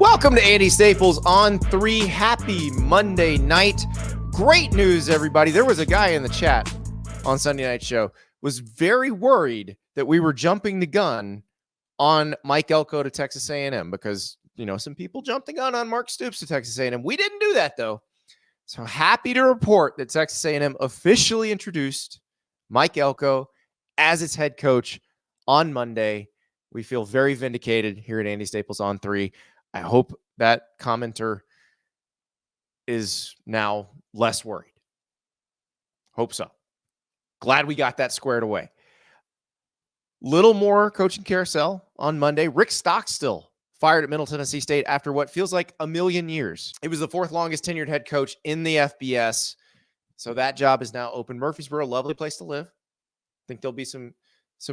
Welcome to Andy Staples on 3. Happy Monday night. Great news, everybody. There was a guy in the chat on Sunday Night Show was very worried that we were jumping the gun on Mike Elko to Texas A&M because, some people jumped the gun on Mark Stoops to Texas A&M. We didn't do that, though. So happy to report that Texas A&M officially introduced Mike Elko as its head coach on Monday. We feel very vindicated here at Andy Staples on 3. I hope that commenter is now less worried. Hope so. Glad we got that squared away. Little more coaching carousel on Monday. Rick Stockstill fired at Middle Tennessee State after what feels like a million years. It was the 4th longest tenured head coach in the FBS. So that job is now open. Murfreesboro, lovely place to live. I think there'll be some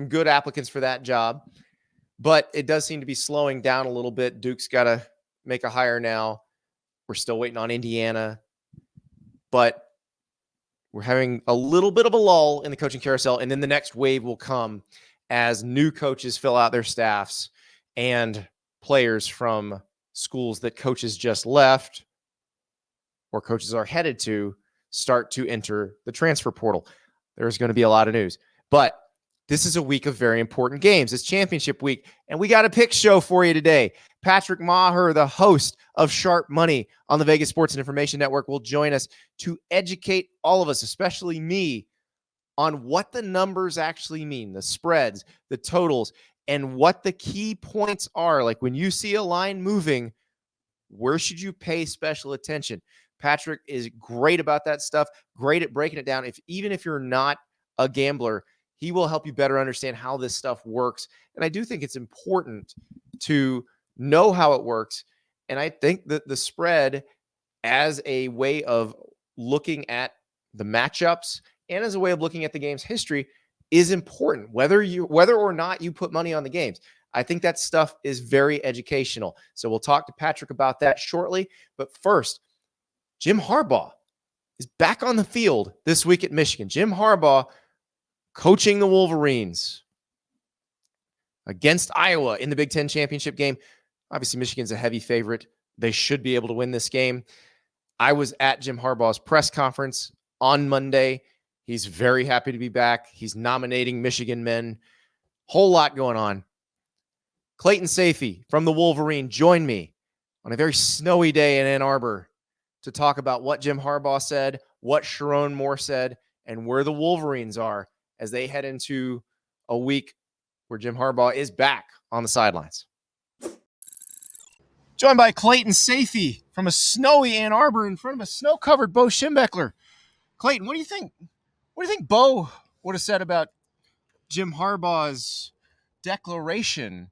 good applicants for that job. But it does seem to be slowing down a little bit. Duke's got to make a hire now. We're still waiting on Indiana. But we're having a little bit of a lull in the coaching carousel, and then the next wave will come as new coaches fill out their staffs and players from schools that coaches just left or coaches are headed to start to enter the transfer portal. There's going to be a lot of news. But this is a week of very important games. It's championship week, and we got a pick show for you today. Patrick Meagher, the host of Sharp Money on the Vegas Sports and Information Network, will join us to educate all of us, especially me, on what the numbers actually mean, the spreads, the totals, and what the key points are. Like when you see a line moving, where should you pay special attention? Patrick is great about that stuff, great at breaking it down. Even if you're not a gambler, he will help you better understand how this stuff works. And I do think it's important to know how it works. And I think that the spread as a way of looking at the matchups and as a way of looking at the game's history is important, whether or not you put money on the games. I think that stuff is very educational. So we'll talk to Patrick about that shortly. But first, Jim Harbaugh is back on the field this week at Michigan. Jim Harbaugh coaching the Wolverines against Iowa in the Big Ten championship game. Obviously, Michigan's a heavy favorite. They should be able to win this game. I was at Jim Harbaugh's press conference on Monday. He's very happy to be back. He's nominating Michigan men. Whole lot going on. Clayton Sayfie from the Wolverine joined me on a very snowy day in Ann Arbor to talk about what Jim Harbaugh said, what Sharon Moore said, and where the Wolverines are as they head into a week where Jim Harbaugh is back on the sidelines. Joined by Clayton Sayfie from a snowy Ann Arbor in front of a snow-covered Bo Schembechler. Clayton, what do you think? What do you think Bo would have said about Jim Harbaugh's declaration?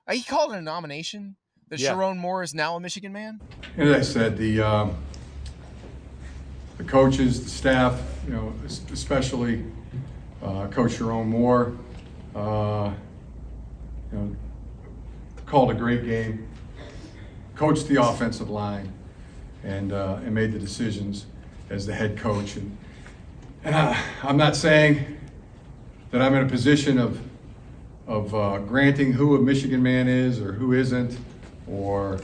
He called it a nomination that Sharon Moore is now a Michigan man? As I said, the coaches, the staff, especially Coach Sharon Moore, called a great game, coached the offensive line, and made the decisions as the head coach. And I'm not saying that I'm in a position of granting who a Michigan man is or who isn't, or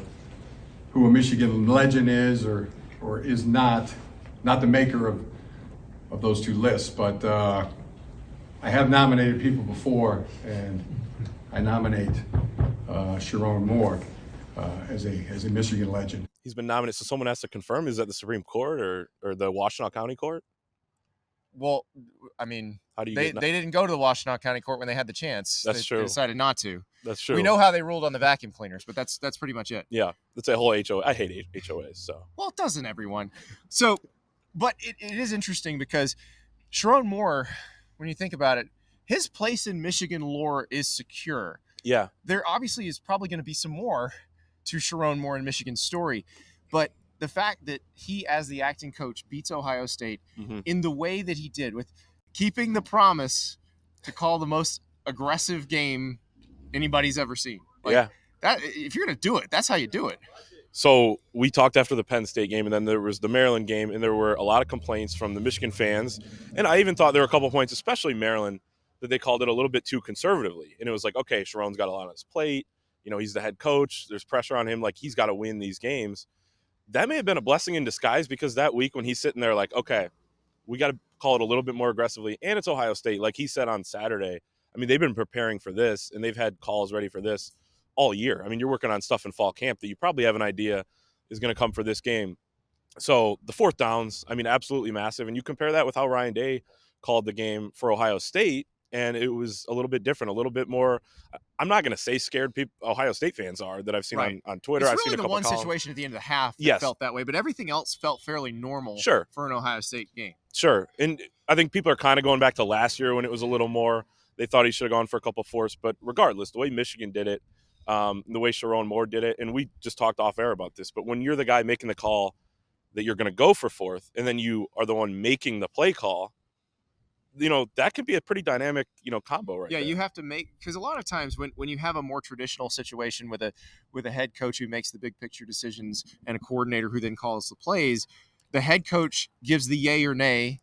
who a Michigan legend is or is not the maker of those two lists. But I have nominated people before, and I nominate Sharon Moore as a Michigan legend. He's been nominated, so someone has to confirm. Is that the Supreme Court or the Washtenaw County Court? Well, I mean, they didn't go to the Washtenaw County Court when they had the chance. That's true. They decided not to. That's true. We know how they ruled on the vacuum cleaners, but that's pretty much it. Yeah, it's a whole HOA. I hate HOAs. So well, doesn't everyone? So, but it is interesting because Sharon Moore, when you think about it, his place in Michigan lore is secure. Yeah, there obviously is probably going to be some more to Sharon Moore and Michigan's story, but the fact that he, as the acting coach, beats Ohio State in the way that he did, with keeping the promise to call the most aggressive game anybody's ever seen. That, if you're going to do it, that's how you do it. So we talked after the Penn State game, and then there was the Maryland game, and there were a lot of complaints from the Michigan fans. And I even thought there were a couple of points, especially Maryland, that they called it a little bit too conservatively. And it was like, okay, Sharon's got a lot on his plate. he's the head coach. There's pressure on him. Like, he's got to win these games. That may have been a blessing in disguise, because that week when he's sitting there like, okay, we got to call it a little bit more aggressively. And it's Ohio State. Like he said on Saturday, I mean, they've been preparing for this, and they've had calls ready for this all year. I mean, you're working on stuff in fall camp that you probably have an idea is going to come for this game. So the fourth downs, I mean, absolutely massive. And you compare that with how Ryan Day called the game for Ohio State, and it was a little bit different, a little bit more. I'm not going to say scared people Ohio State fans are that I've seen on Twitter. It's I've really seen a the couple one columns. situation at the end of the half that felt that way, but everything else felt fairly normal for an Ohio State game. Sure. And I think people are kind of going back to last year when it was a little more. They thought he should have gone for a couple fourths, but regardless, the way Michigan did it, the way Sharon Moore did it, and we just talked off air about this, but when you're the guy making the call that you're going to go for fourth, and then you are the one making the play call, that could be a pretty dynamic, combo right there. Yeah, you have to make, because a lot of times when you have a more traditional situation with a head coach who makes the big picture decisions and a coordinator who then calls the plays, the head coach gives the yay or nay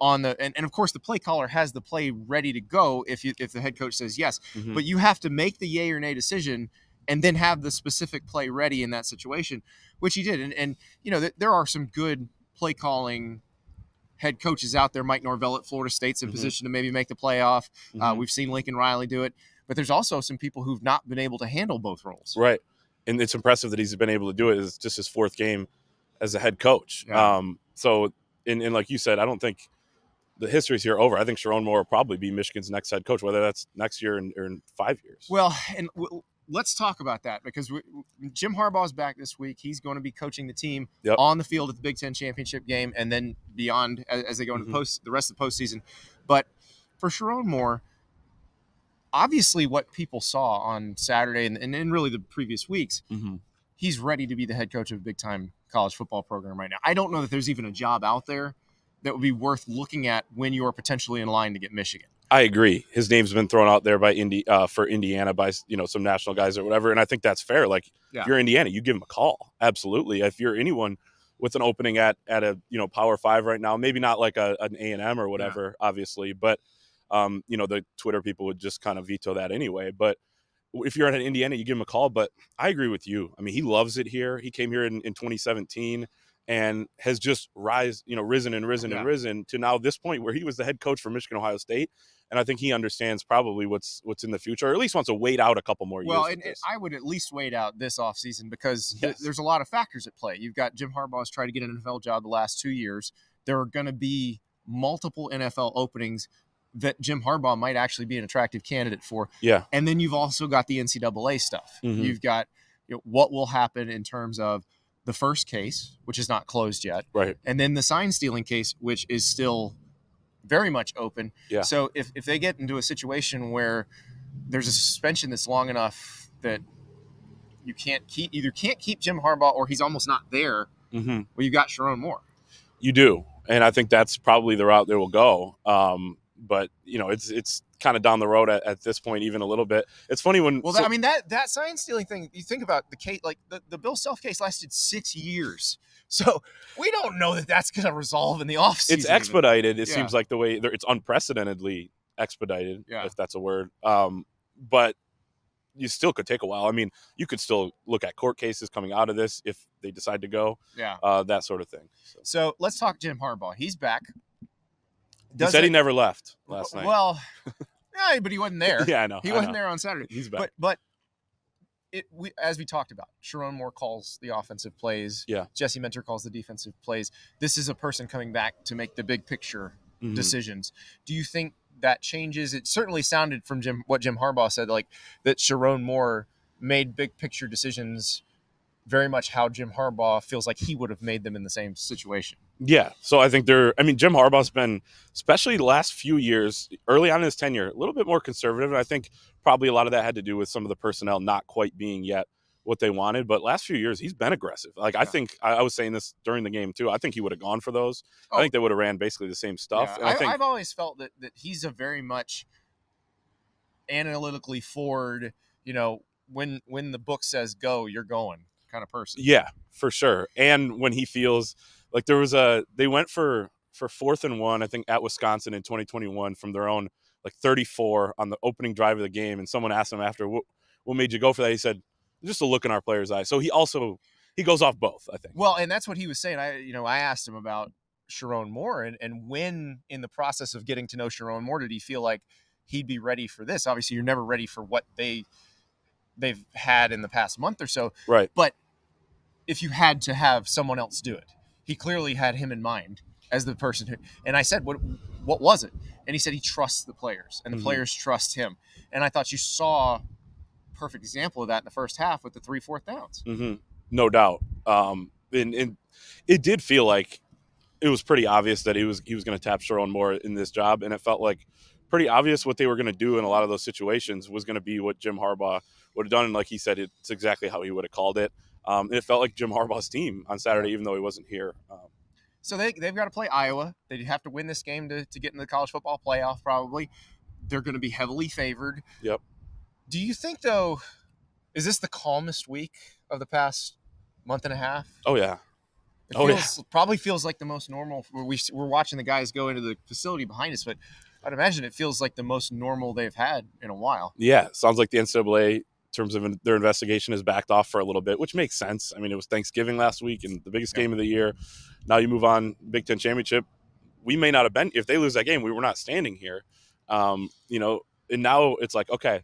on the and of course the play caller has the play ready to go if the head coach says yes. Mm-hmm. But you have to make the yay or nay decision and then have the specific play ready in that situation, which he did. And there are some good play calling head coaches out there. Mike Norvell at Florida State's in position to maybe make the playoff. We've seen Lincoln Riley do it, but there's also some people who've not been able to handle both roles. Right. And it's impressive that he's been able to do it. It's just his fourth game as a head coach. Yeah. So like you said, I don't think the history's here over. I think Sharon Moore will probably be Michigan's next head coach, whether that's next year or in 5 years. Well, and let's talk about that, because Jim Harbaugh's back this week. He's going to be coaching the team on the field at the Big Ten Championship game and then beyond as they go into the rest of the postseason. But for Sharon Moore, obviously what people saw on Saturday and really the previous weeks, he's ready to be the head coach of a big-time college football program right now. I don't know that there's even a job out there that would be worth looking at when you're potentially in line to get Michigan. I agree. His name's been thrown out there by for Indiana by some national guys or whatever, and I think that's fair. Like, if you're Indiana, you give him a call. Absolutely. If you're anyone with an opening at a Power 5 right now, maybe not like an A&M or whatever, obviously, but the Twitter people would just kind of veto that anyway. But if you're at an Indiana, you give him a call. But I agree with you. I mean, he loves it here. He came here in 2017 and has just risen to now this point where he was the head coach for Michigan, Ohio State. And I think he understands probably what's in the future, or at least wants to wait out a couple more years. Well, and I would at least wait out this offseason because there's a lot of factors at play. You've got Jim Harbaugh's tried to get an NFL job the last 2 years. There are going to be multiple NFL openings that Jim Harbaugh might actually be an attractive candidate for. Yeah. And then you've also got the NCAA stuff. Mm-hmm. You've got what will happen in terms of the first case, which is not closed yet. Right. And then the sign stealing case, which is still very much open. Yeah. So if they get into a situation where there's a suspension that's long enough that you can't keep Jim Harbaugh or he's almost not there, well, you've got Sharon Moore. You do. And I think that's probably the route they will go. But it's kind of down the road at this point, even a little bit. It's funny when. Well, that sign stealing thing. You think about the case, like the Bill Self case lasted 6 years, so we don't know that that's going to resolve in the offseason. It's expedited. It seems like the way it's unprecedentedly expedited, if that's a word. But you still could take a while. I mean, you could still look at court cases coming out of this if they decide to go. That sort of thing. So let's talk Jim Harbaugh. He's back. He said he never left last night. Well, yeah, but he wasn't there. Yeah, I know. He wasn't there on Saturday. He's back. But as we talked about, Sharon Moore calls the offensive plays. Yeah. Jesse Mentor calls the defensive plays. This is a person coming back to make the big picture decisions. Do you think that changes? It certainly sounded from what Jim Harbaugh said, like that Sharon Moore made big picture decisions very much how Jim Harbaugh feels like he would have made them in the same situation. Yeah. So I think Jim Harbaugh's been, especially the last few years, early on in his tenure, a little bit more conservative. And I think probably a lot of that had to do with some of the personnel not quite being yet what they wanted. But last few years, he's been aggressive. Like, I think I was saying this during the game too. I think he would have gone for those. I think they would have ran basically the same stuff. Yeah. And I've always felt that he's a very much analytically forward, when the book says go, you're going kind of person. Yeah, for sure. And when he feels like they went for 4th and 1, I think, at Wisconsin in 2021 from their own 34 on the opening drive of the game. And someone asked him after, what what made you go for that? He said, just a look in our players' eyes. So he goes off both, I think. Well, and that's what he was saying. I asked him about Sharon Moore and when in the process of getting to know Sharon Moore did he feel like he'd be ready for this? Obviously, you're never ready for what they've had in the past month or so. Right. But if you had to have someone else do it, he clearly had him in mind as the person who, and I said, what was it? And he said he trusts the players and the players trust him. And I thought you saw a perfect example of that in the first half with the 3 4th downs. No doubt. And it did feel like it was pretty obvious that he was going to tap Sharon Moore in this job. And it felt like pretty obvious what they were going to do in a lot of those situations was going to be what Jim Harbaugh would have done. And like he said, it's exactly how he would have called it. It felt like Jim Harbaugh's team on Saturday, even though he wasn't here. So they've got to play Iowa. They have to win this game to get in the college football playoff probably. They're going to be heavily favored. Yep. Do you think, though, is this the calmest week of the past month and a half? Oh, yeah. Probably feels like the most normal. We're watching the guys go into the facility behind us, but I'd imagine it feels like the most normal they've had in a while. Yeah, sounds like the NCAA, in terms of their investigation, has backed off for a little bit, which makes sense. I mean, it was Thanksgiving last week and the biggest game of the year. Now you move on, Big Ten Championship. We may not have been, if they lose that game, we were not standing here. And now it's like, okay,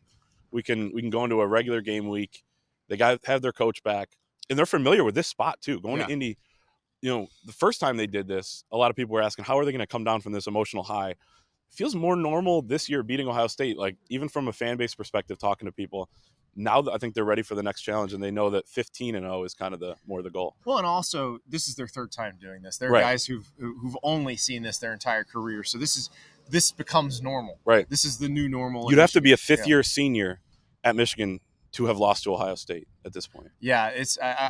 we can go into a regular game week. They have their coach back, and they're familiar with this spot too. Going to Indy, the first time they did this, a lot of people were asking, how are they going to come down from this emotional high? It feels more normal this year beating Ohio State, like even from a fan base perspective, talking to people. Now I think they're ready for the next challenge, and they know that 15-0 is kind of the goal. Well, and also this is their third time doing this. There are guys who've only seen this their entire career, so this becomes normal. Right. This is the new normal. You'd have to be a fifth-year senior at Michigan to have lost to Ohio State at this point. Yeah,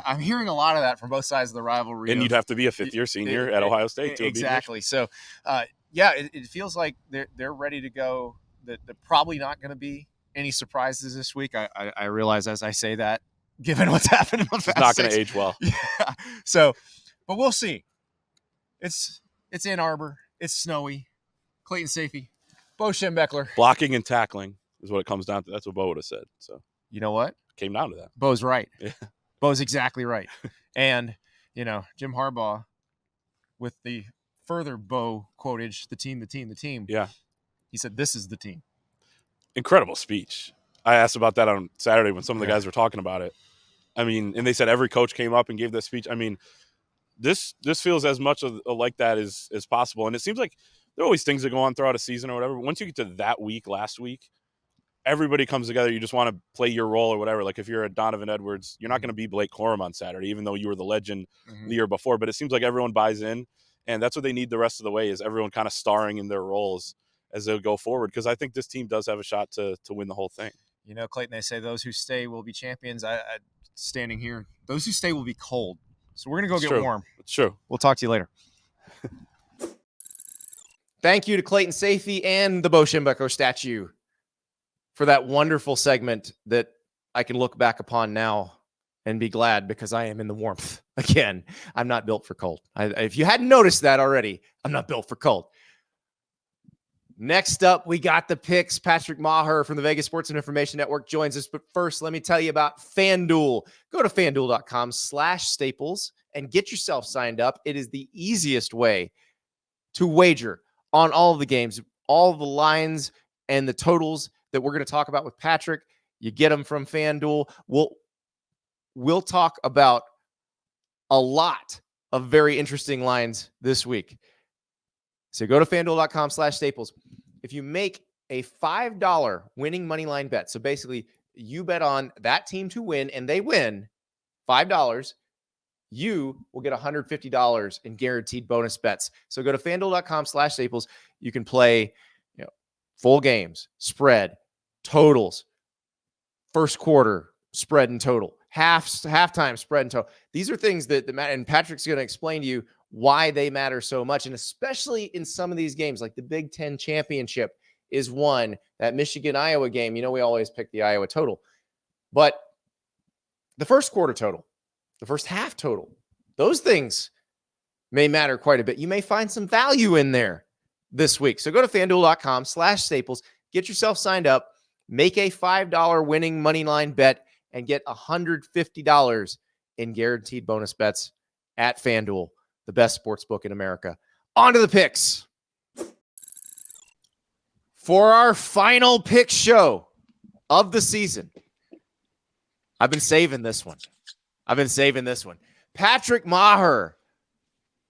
I'm hearing a lot of that from both sides of the rivalry. And you'd have to be a fifth-year senior at Ohio State to exactly. So, it feels like they're ready to go. They're probably not going to be any surprises this week. I realize as I say that, given what's happened in the past, it's not going to age well. Yeah. So, but we'll see. It's Ann Arbor. It's snowy. Clayton Sayfie, Bo Schembechler. Blocking and tackling is what it comes down to. That's what Bo would have said. So you know what? Came down to that. Bo's right. Yeah. Bo's exactly right. And Jim Harbaugh, with the further Bo quotage, the team. Yeah. He said, "This is the team." Incredible speech. I asked about that on Saturday when some of the guys were talking about it. I mean, and they said every coach came up and gave that speech. I mean, this feels as much of like that as possible. And it seems like there are always things that go on throughout a season or whatever. But once you get to that week, last week, everybody comes together. You just want to play your role or whatever. Like if you're a Donovan Edwards, you're not going to be Blake Corum on Saturday, even though you were the legend the year before. But it seems like everyone buys in, and that's what they need the rest of the way, is everyone kind of starring in their roles as they go forward, because I think this team does have a shot to win the whole thing. Clayton, they say those who stay will be champions. I standing here, those who stay will be cold. So we're going to go get warm. It's true. We'll talk to you later. Thank you to Clayton Sayfie and the Bo Schembechler statue for that wonderful segment that I can look back upon now and be glad, because I am in the warmth again. I'm not built for cold. If you hadn't noticed that already, I'm not built for cold. Next up, we got the picks. Patrick Meagher from the Vegas Sports and Information Network joins us. But first, let me tell you about FanDuel. Go to FanDuel.com/Staples and get yourself signed up. It is the easiest way to wager on all of the games, all of the lines and the totals that we're going to talk about with Patrick. You get them from FanDuel. We'll talk about a lot of very interesting lines this week. So go to FanDuel.com/Staples. If you make a $5 winning money line bet, so basically you bet on that team to win and they win $5, you will get $150 in guaranteed bonus bets. So go to FanDuel.com/Staples. You can play full games, spread, totals, first quarter, spread and total, halftime, spread and total. These are things that matter, and Patrick's going to explain to you why they matter so much. And especially in some of these games, like the Big Ten Championship is one, that Michigan-Iowa game, we always pick the Iowa total. But the first quarter total, the first half total, those things may matter quite a bit. You may find some value in there this week. So go to FanDuel.com/Staples, get yourself signed up. Make a $5 winning money line bet and get $150 in guaranteed bonus bets at FanDuel, the best sports book in America. On to the picks. For our final pick show of the season, I've been saving this one. Patrick Meagher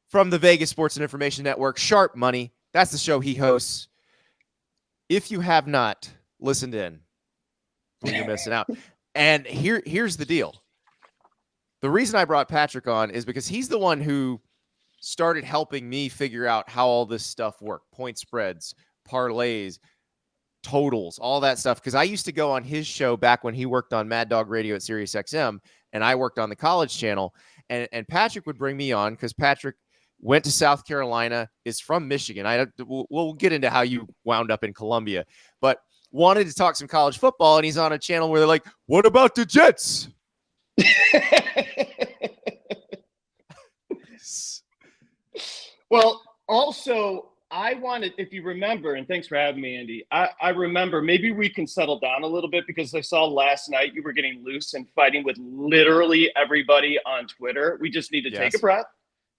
from the Vegas Sports and Information Network, Sharp Money. That's the show he hosts. If you have not listened in, you're missing out. And here's the deal. The reason I brought Patrick on is because he's the one who started helping me figure out how all this stuff worked. Point spreads, parlays, totals, all that stuff. Because I used to go on his show back when he worked on Mad Dog Radio at SiriusXM, and I worked on the college channel. And Patrick would bring me on because Patrick went to South Carolina, is from Michigan. We'll get into how you wound up in Columbia, but wanted to talk some college football, and he's on a channel where they're like, what about the Jets? Well, also, I wanted, if you remember, and thanks for having me, Andy, I remember maybe we can settle down a little bit because I saw last night you were getting loose and fighting with literally everybody on Twitter. We just need to take a breath,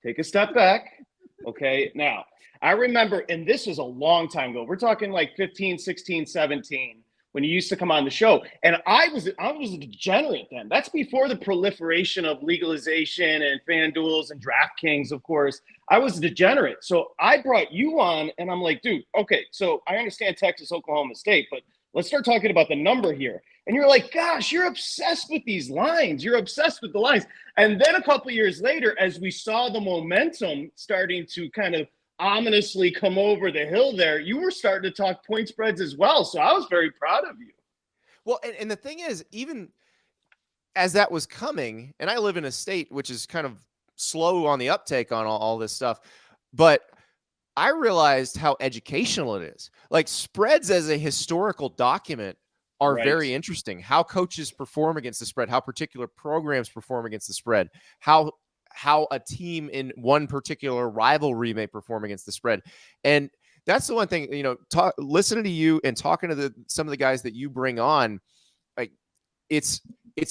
take a step back. Okay. Now, I remember, and this was a long time ago. We're talking like 15, 16, 17, when you used to come on the show. And I was a degenerate then. That's before the proliferation of legalization and FanDuels and DraftKings, of course. I was a degenerate. So I brought you on, and I'm like, dude, okay, so I understand Texas, Oklahoma State, but let's start talking about the number here. And you're like, gosh, you're obsessed with these lines. You're obsessed with the lines. And then a couple of years later, as we saw the momentum starting to kind of ominously come over the hill there, you were starting to talk point spreads as well. So I was very proud of you. Well, and the thing is, even as that was coming, and I live in a state which is kind of slow on the uptake on all this stuff, but I realized how educational it is. Like, spreads as a historical document are very interesting. How coaches perform against the spread, how particular programs perform against the spread, how a team in one particular rivalry may perform against the spread. And that's the one thing, listening to you and talking to some of the guys that you bring on, like, it's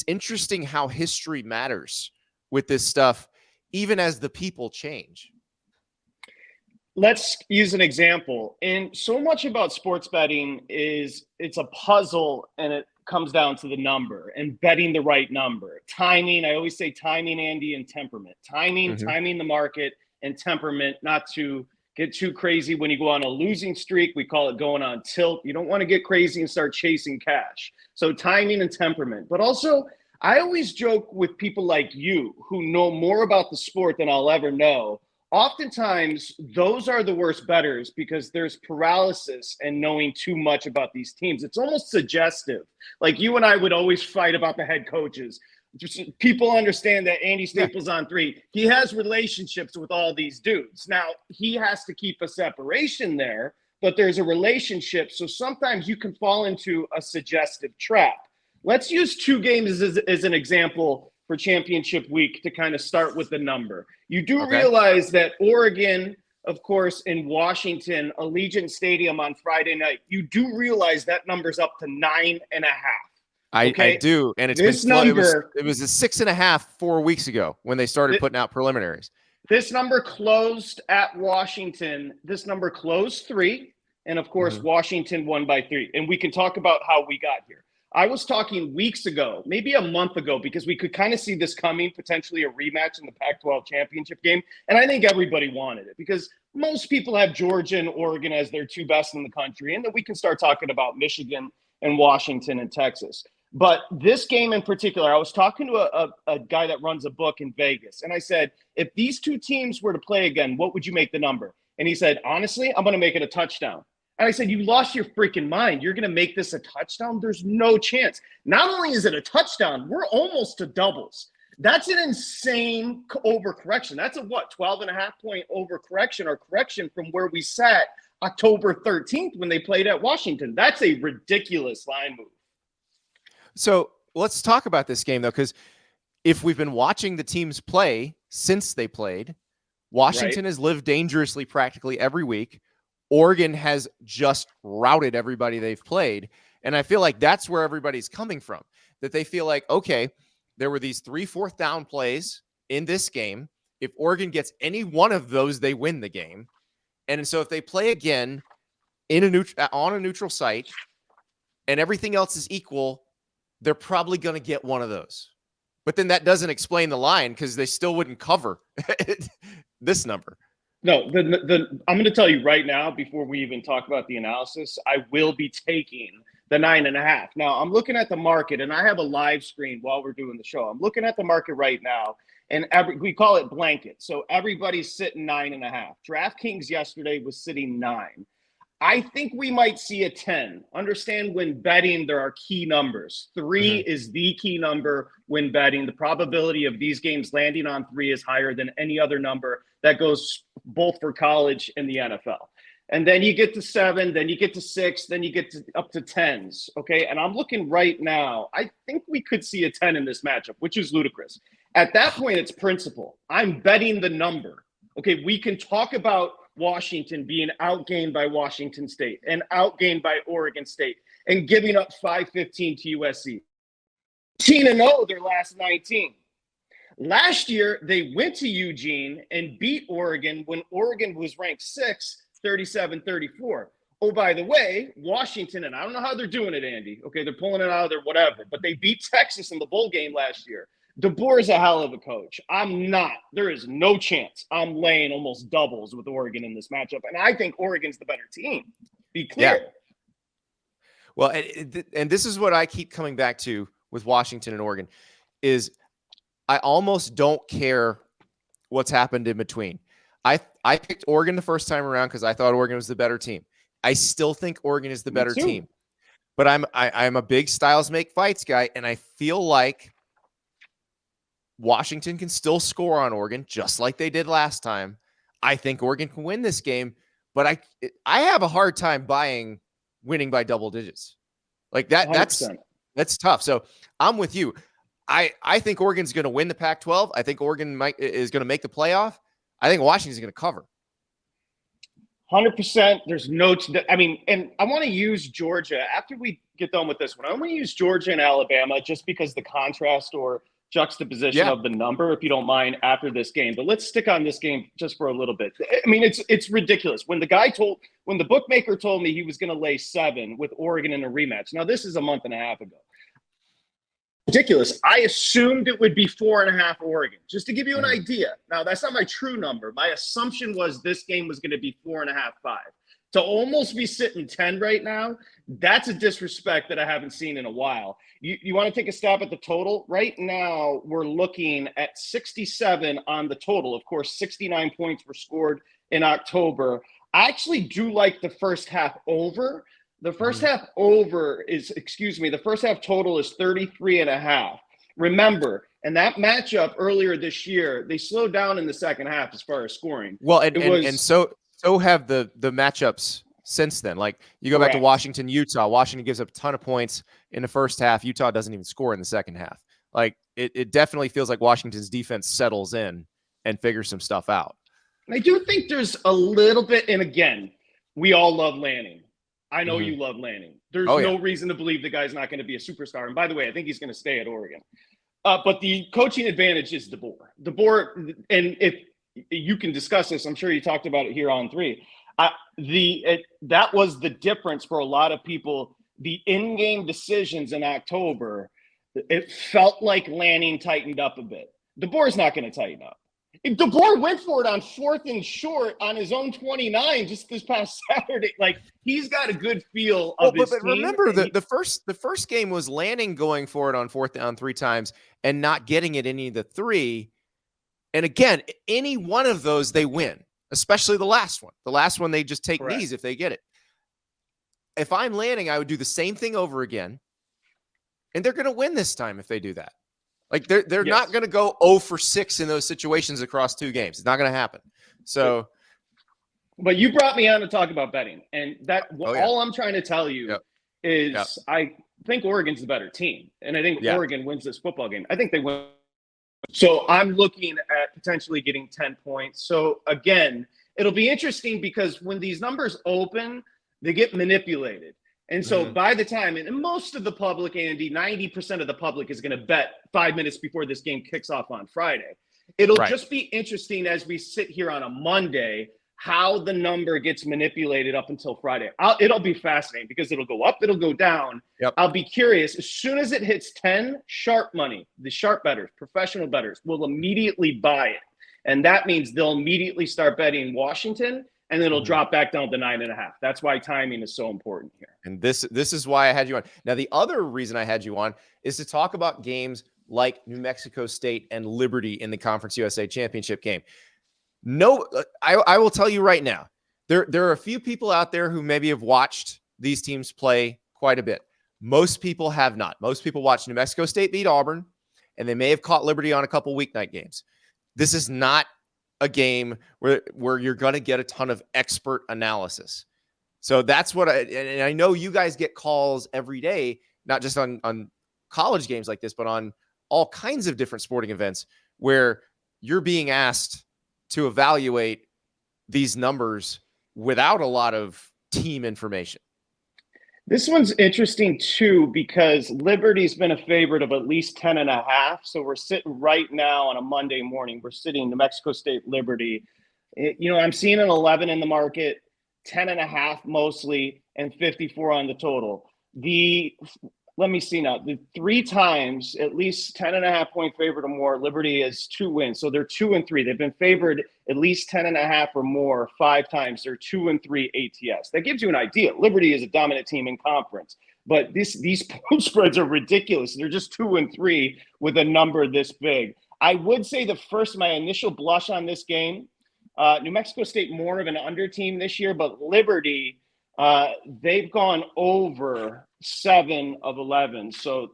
interesting how history matters with this stuff, even as the people change. Let's use an example. And so much about sports betting is it's a puzzle, and it comes down to the number and betting the right number. Timing, I always say timing, Andy, and temperament. Timing the market, and temperament, not to get too crazy when you go on a losing streak. We call it going on tilt. You don't want to get crazy and start chasing cash. So timing and temperament. But also, I always joke with people like you who know more about the sport than I'll ever know. Oftentimes, those are the worst bettors because there's paralysis and knowing too much about these teams. It's almost suggestive. Like, you and I would always fight about the head coaches. Just, people understand that Andy Staples on 3. He has relationships with all these dudes. Now, he has to keep a separation there, but there's a relationship. So sometimes you can fall into a suggestive trap. Let's use 2 games as an example for championship week to kind of start with the number. You do realize that Oregon, of course, in Washington, Allegiant Stadium on Friday night, you do realize that number's up to 9.5. I do. And it's this been number. It was a 6.5 4 weeks ago when they started putting out preliminaries. This number closed at Washington. This number closed 3. And of course, Washington won by 3. And we can talk about how we got here. I was talking weeks ago, maybe a month ago, because we could kind of see this coming, potentially a rematch in the Pac-12 championship game. And I think everybody wanted it because most people have Georgia and Oregon as their 2 best in the country. And then we can start talking about Michigan and Washington and Texas. But this game in particular, I was talking to a guy that runs a book in Vegas. And I said, if these 2 teams were to play again, what would you make the number? And he said, honestly, I'm going to make it a touchdown. And I said, you lost your freaking mind. You're going to make this a touchdown? There's no chance. Not only is it a touchdown, we're almost to doubles. That's an insane overcorrection. That's a 12.5 point overcorrection or correction from where we sat October 13th when they played at Washington. That's a ridiculous line move. So let's talk about this game, though, because if we've been watching the teams play since they played, Washington has lived dangerously practically every week. Oregon has just routed everybody they've played. And I feel like that's where everybody's coming from, that they feel like, okay, there were these 3 4th down plays in this game. If Oregon gets any one of those, they win the game. And so if they play again on a neutral site and everything else is equal, they're probably going to get one of those. But then that doesn't explain the line because they still wouldn't cover this number. No, I'm going to tell you right now, before we even talk about the analysis, I will be taking the 9.5. Now, I'm looking at the market, and I have a live screen while we're doing the show. I'm looking at the market right now, and we call it blanket. So everybody's sitting 9.5. DraftKings yesterday was sitting 9. I think we might see a 10. Understand, when betting, there are key numbers. 3 is the key number when betting. The probability of these games landing on 3 is higher than any other number. That goes both for college and the NFL. And then you get to 7, then you get to 6, then you get to up to 10s. Okay. And I'm looking right now. I think we could see a 10 in this matchup, which is ludicrous. At that point, it's principle. I'm betting the number. Okay. We can talk about Washington being outgained by Washington State and outgained by Oregon State and giving up 5-15 to USC. 18-0 their last 19. Last year, they went to Eugene and beat Oregon when Oregon was ranked 6th, 37-34. Oh, by the way, Washington, and I don't know how they're doing it, Andy. Okay, they're pulling it out of their whatever, but they beat Texas in the bowl game last year. DeBoer is a hell of a coach. There is no chance I'm laying almost doubles with Oregon in this matchup. And I think Oregon's the better team. Be clear. Yeah. Well, and this is what I keep coming back to with Washington and Oregon is I almost don't care what's happened in between. I picked Oregon the first time around because I thought Oregon was the better team. I still think Oregon is the better team. But I'm a big styles make fights guy, and I feel like Washington can still score on Oregon just like they did last time. I think Oregon can win this game, but I have a hard time buying winning by double digits. Like that 100%. That's tough. So I'm with you. I think Oregon's going to win the Pac-12. I think Oregon is going to make the playoff. I think Washington's going to cover. 100%. There's no and I want to use Georgia after we get done with this one. I want to use Georgia and Alabama just because the contrast or juxtaposition of the number, if you don't mind, after this game. But let's stick on this game just for a little bit. I mean, it's ridiculous. When the bookmaker told me he was going to lay 7 with Oregon in a rematch. Now, this is a month and a half ago. Ridiculous. I assumed it would be 4.5 Oregon, just to give you an idea. Now, that's not my true number. My assumption was this game was going to be 4.5, 5. To almost be sitting 10 right now, that's a disrespect that I haven't seen in a while. You want to take a stab at the total? Right now, we're looking at 67 on the total. Of course, 69 points were scored in October. I actually do like the first half over. The first half total is 33.5. Remember, in that matchup earlier this year, they slowed down in the second half as far as scoring. Well, so have the matchups since then. Like you go back to Washington, Utah. Washington gives up a ton of points in the first half. Utah doesn't even score in the second half. Like it definitely feels like Washington's defense settles in and figures some stuff out. I do think there's a little bit, and again, we all love Lanning. I know you love Lanning. There's no reason to believe the guy's not going to be a superstar. And by the way, I think he's going to stay at Oregon. But the coaching advantage is DeBoer. DeBoer, and if you can discuss this, I'm sure you talked about it here on 3. That was the difference for a lot of people. The in-game decisions in October, it felt like Lanning tightened up a bit. DeBoer's not going to tighten up. If DeBoer went for it on 4th and short on his own 29 just this past Saturday. Like, he's got a good feel of his team. But remember, the first game was Lanning going for it on 4th down 3 times and not getting it any of the 3. And again, any one of those they win, especially the last one. The last one they just take knees if they get it. If I'm Lanning, I would do the same thing over again, and they're going to win this time if they do that. Like they're not going to go 0 for 6 in those situations across 2 games. It's not going to happen. So, but you brought me on to talk about betting, and all I'm trying to tell you is I think Oregon's the better team, and I think Oregon wins this football game. I think they win. So I'm looking at potentially getting 10 points. So again, it'll be interesting because when these numbers open, they get manipulated. And so by the time, and most of the public, Andy, 90% of the public is going to bet 5 minutes before this game kicks off on Friday. It'll just be interesting as we sit here on a Monday, how the number gets manipulated up until Friday. It'll be fascinating because it'll go up, it'll go down. Yep. I'll be curious. As soon as it hits 10, sharp money, the sharp bettors, professional bettors will immediately buy it. And that means they'll immediately start betting Washington, and then it'll drop back down to 9.5. That's why timing is so important here. And this is why I had you on. Now, the other reason I had you on is to talk about games like New Mexico State and Liberty in the Conference USA Championship game. No, I will tell you right now, there are a few people out there who maybe have watched these teams play quite a bit. Most people have not. Most people watched New Mexico State beat Auburn, and they may have caught Liberty on a couple weeknight games. This is not a game where you're going to get a ton of expert analysis. So that's what and I know you guys get calls every day, not just on college games like this, but on all kinds of different sporting events where you're being asked to evaluate these numbers without a lot of team information. This one's interesting too, because Liberty's been a favorite of at least 10.5. So we're sitting right now on a Monday morning. We're sitting New Mexico State Liberty. I'm seeing an 11 in the market, 10.5 mostly, and 54 on the total. Let me see now. The 3 times, at least 10.5 point favorite or more, Liberty has 2 wins. So they're 2-3. They've been favored at least 10.5 or more 5 times. They're 2-3 ATS. That gives you an idea. Liberty is a dominant team in conference. But these point spreads are ridiculous. They're just 2-3 with a number this big. I would say my initial blush on this game, New Mexico State more of an under team this year, but Liberty, they've gone over 7 of 11. So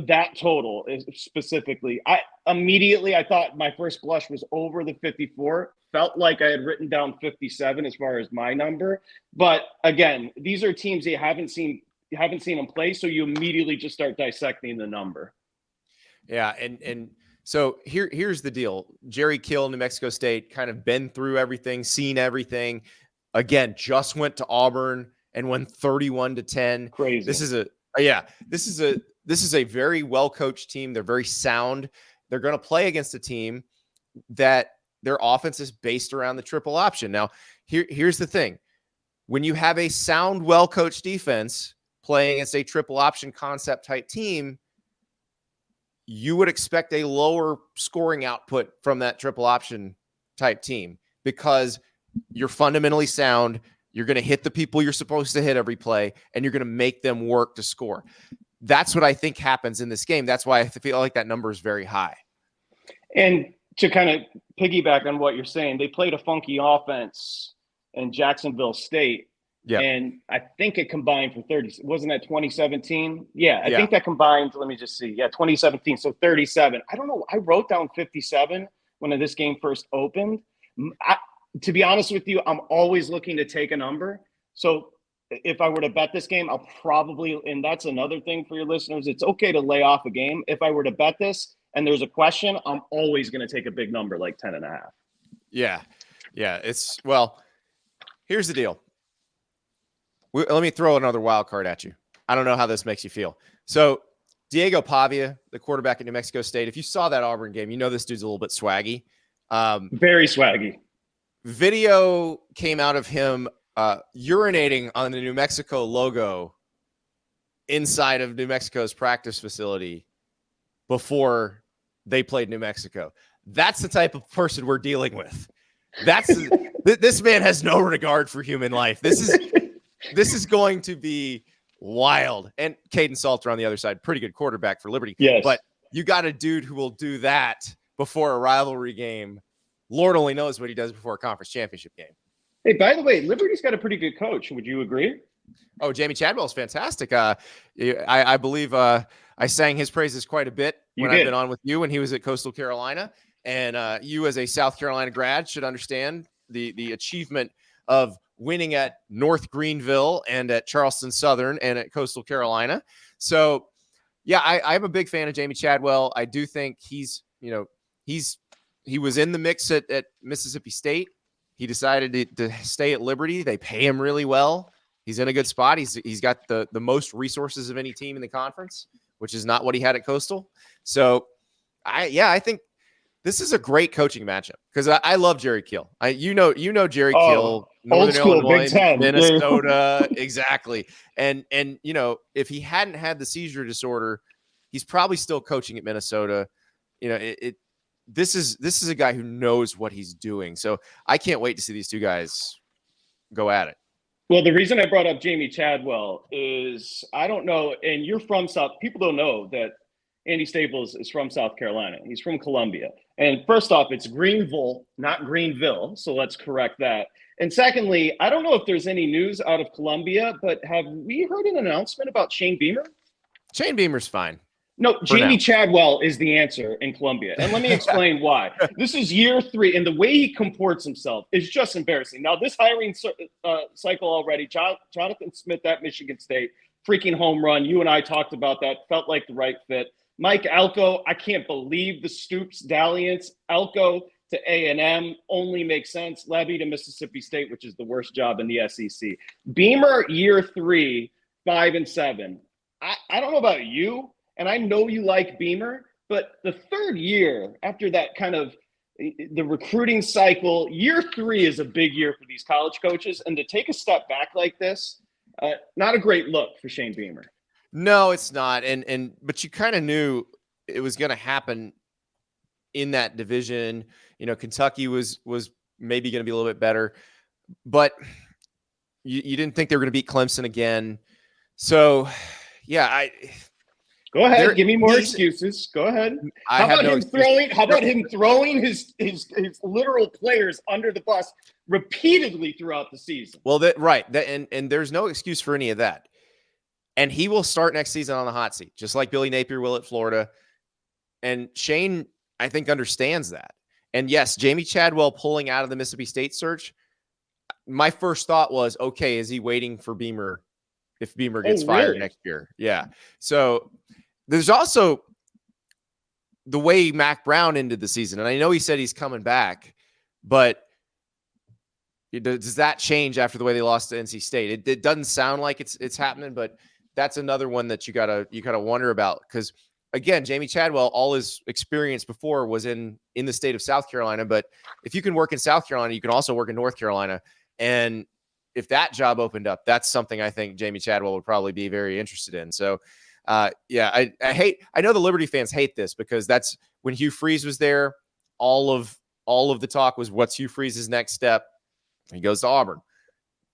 that total is specifically, I thought my first blush was over the 54. Felt like I had written down 57 as far as my number. But again, these are teams you haven't seen them play, so you immediately just start dissecting the number. Yeah, and so here's the deal. Jerry Kill, New Mexico State, kind of been through everything, seen everything. Again, just went to Auburn and won 31-10. Crazy. This is a very well-coached team. They're very sound. They're going to play against a team that their offense is based around the triple option. Now, here's the thing. When you have a sound, well-coached defense playing against a triple option concept type team, you would expect a lower scoring output from that triple option type team because you're fundamentally sound. You're going to hit the people you're supposed to hit every play, and you're going to make them work to score. That's what I think happens in this game. That's why I feel like that number is very high. And to kind of piggyback on what you're saying, they played a funky offense in Jacksonville State. Yeah. And I think it combined for 30. Wasn't that 2017? Yeah, I think that combined. Let me just see. Yeah, 2017. So 37. I don't know. I wrote down 57 when this game first opened. To be honest with you, I'm always looking to take a number. So if I were to bet this game, I'll probably, and that's another thing for your listeners, it's okay to lay off a game. If I were to bet this and there's a question, I'm always going to take a big number like 10.5. Yeah. Yeah. Here's the deal. Let me throw another wild card at you. I don't know how this makes you feel. So Diego Pavia, the quarterback at New Mexico State, if you saw that Auburn game, you know this dude's a little bit swaggy. Very swaggy. Video came out of him urinating on the New Mexico logo inside of New Mexico's practice facility before they played New Mexico. That's the type of person we're dealing with. This man has no regard for human life. This is going to be wild. And Caden Salter on the other side, pretty good quarterback for Liberty. Yes. But you got a dude who will do that before a rivalry game. Lord only knows what he does before a conference championship game. Hey, by the way, Liberty's got a pretty good coach. Would you agree? Oh, Jamie Chadwell is fantastic. I believe I sang his praises quite a bit when I've been on with you when he was at Coastal Carolina. And you as a South Carolina grad should understand the achievement of winning at North Greenville and at Charleston Southern and at Coastal Carolina. So, yeah, I'm a big fan of Jamie Chadwell. I do think he was in the mix at Mississippi State. He decided to stay at Liberty. They pay him really well. He's in a good spot. He's got the most resources of any team in the conference, which is not what he had at Coastal. So I think this is a great coaching matchup because I love Jerry Kill. You know Jerry Kill, Northern Illinois, Minnesota, exactly. And if he hadn't had the seizure disorder, he's probably still coaching at Minnesota. This is a guy who knows what he's doing. So I can't wait to see these two guys go at it. Well, the reason I brought up Jamie Chadwell is I don't know, and you're from South. People don't know that Andy Staples is from South Carolina. He's from Columbia. And first off, it's Greenville, not Greenville. So let's correct that. And secondly, I don't know if there's any news out of Columbia, but have we heard an announcement about Shane Beamer? Shane Beamer's fine. No, Jamie Chadwell is the answer in Columbia. And let me explain why. This is year 3, and the way he comports himself is just embarrassing. Now, this hiring cycle already, Jonathan Smith at Michigan State, freaking home run. You and I talked about that. Felt like the right fit. Mike Elko, I can't believe the Stoops dalliance. Elko to A&M only makes sense. Levy to Mississippi State, which is the worst job in the SEC. Beamer, year 3, 5-7. I don't know about you, and I know you like Beamer, but the third year after that kind of the recruiting cycle, year 3 is a big year for these college coaches. And to take a step back like this, not a great look for Shane Beamer. No, it's not. But you kind of knew it was going to happen in that division. Kentucky was maybe going to be a little bit better, but you didn't think they were going to beat Clemson again. So, yeah, go ahead. Give me more excuses. Go ahead. How about him throwing his literal players under the bus repeatedly throughout the season? Well, and there's no excuse for any of that. And he will start next season on the hot seat, just like Billy Napier will at Florida. And Shane, I think, understands that. And yes, Jamie Chadwell pulling out of the Mississippi State search, my first thought was, okay, is he waiting for Beamer if Beamer gets fired next year? Yeah. So there's also the way Mac Brown ended the season. And I know he said he's coming back, but does that change after the way they lost to NC State? It doesn't sound like it's happening, but that's another one that you gotta wonder about. Because again, Jamie Chadwell, all his experience before was in the state of South Carolina. But if you can work in South Carolina, you can also work in North Carolina. And if that job opened up, that's something I think Jamie Chadwell would probably be very interested in. So I know the Liberty fans hate this because that's when Hugh Freeze was there. All of the talk was what's Hugh Freeze's next step. He goes to Auburn.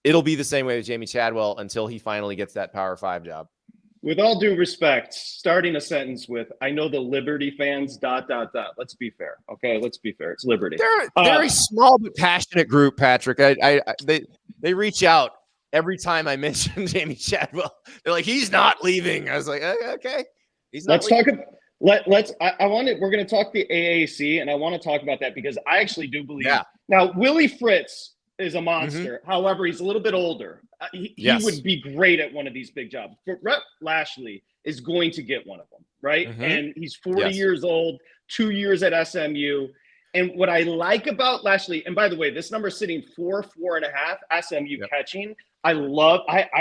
It'll be the same way with Jamie Chadwell until he finally gets that Power 5 job. With all due respect, starting a sentence with, I know the Liberty fans, ... Let's be fair. Okay, let's be fair. It's Liberty. They're a very small but passionate group, Patrick. They reach out every time I mention Jamie Chadwell. They're like, he's not leaving. I was like, okay. He's not leaving. We're going to talk the AAC, and I want to talk about that because I actually do believe. Yeah. Now, Willie Fritz is a monster. Mm-hmm. However, he's a little bit older. He would be great at one of these big jobs. But Rhett Lashley is going to get one of them, right? Mm-hmm. And he's 40 years old, 2 years at SMU. And what I like about Lashley, and by the way, this number is sitting 4.5 SMU catching. I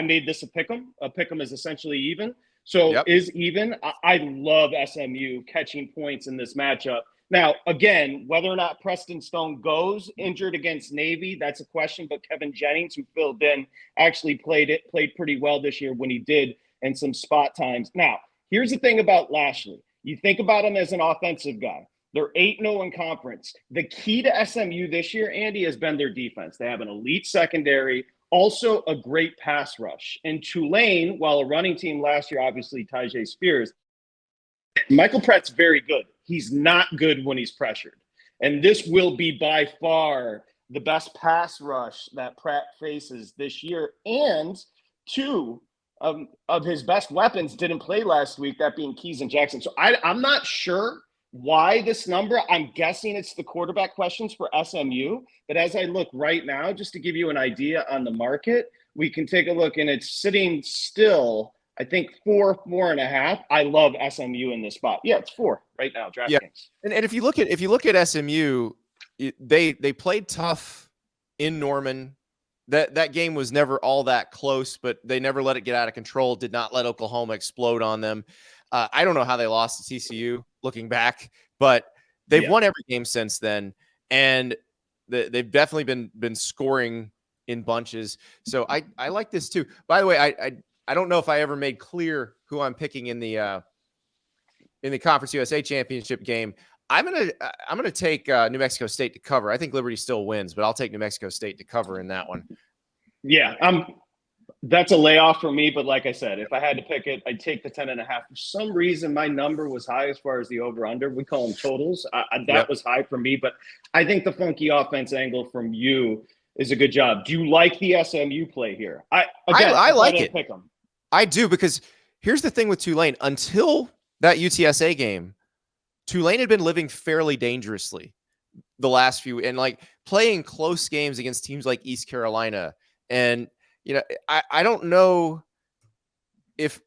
made this a pick'em. A pick'em is essentially even. So is even. I love SMU catching points in this matchup. Now, again, whether or not Preston Stone goes injured against Navy, that's a question. But Kevin Jennings, who filled in, actually played pretty well this year when he did in some spot times. Now, here's the thing about Lashley. You think about him as an offensive guy. They're 8-0 in conference. The key to SMU this year, Andy, has been their defense. They have an elite secondary, also a great pass rush. And Tulane, while a running team last year, obviously Tyjae Spears, Michael Pratt's very good. He's not good when he's pressured. And this will be by far the best pass rush that Pratt faces this year. And two of his best weapons didn't play last week, that being Keys and Jackson. So I'm not sure why this number. I'm guessing it's the quarterback questions for SMU. But as I look right now, just to give you an idea on the market, we can take a look, and it's sitting still, I think 4.5. I love SMU in this spot. Yeah, it's 4 right now. DraftKings. Yeah. And if you look at SMU, they played tough in Norman. that game was never all that close, but they never let it get out of control, did not let Oklahoma explode on them. I don't know how they lost to TCU looking back, but they've won every game since then. And they've definitely been scoring in bunches. So I like this too. By the way, I don't know if I ever made clear who I'm picking in the Conference USA Championship game. I'm gonna take New Mexico State to cover. I think Liberty still wins, but I'll take New Mexico State to cover in that one. Yeah, that's a layoff for me. But like I said, if I had to pick it, I'd take the 10.5. For some reason, my number was high as far as the over/under. We call them totals. That was high for me. But I think the funky offense angle from you is a good job. Do you like the SMU play here? I like it. Pick them. I do, because here's the thing with Tulane. Until that UTSA game, Tulane had been living fairly dangerously the last few, and like playing close games against teams like East Carolina. And, you know, I don't know if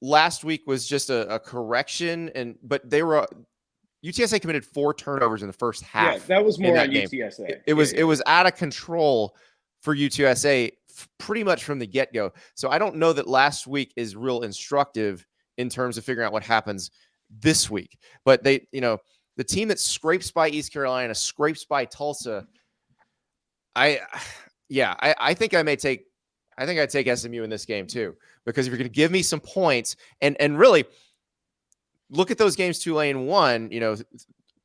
last week was just a correction, but UTSA committed 4 turnovers in the first half. Yeah, that was more on game. UTSA. It was out of control for UTSA pretty much from the get-go. So I don't know that last week is real instructive in terms of figuring out what happens this week. But they, you know, the team that scrapes by East Carolina, scrapes by Tulsa, I think I'd take SMU in this game too, because if you're going to give me some points and really look at those games Tulane won, you know,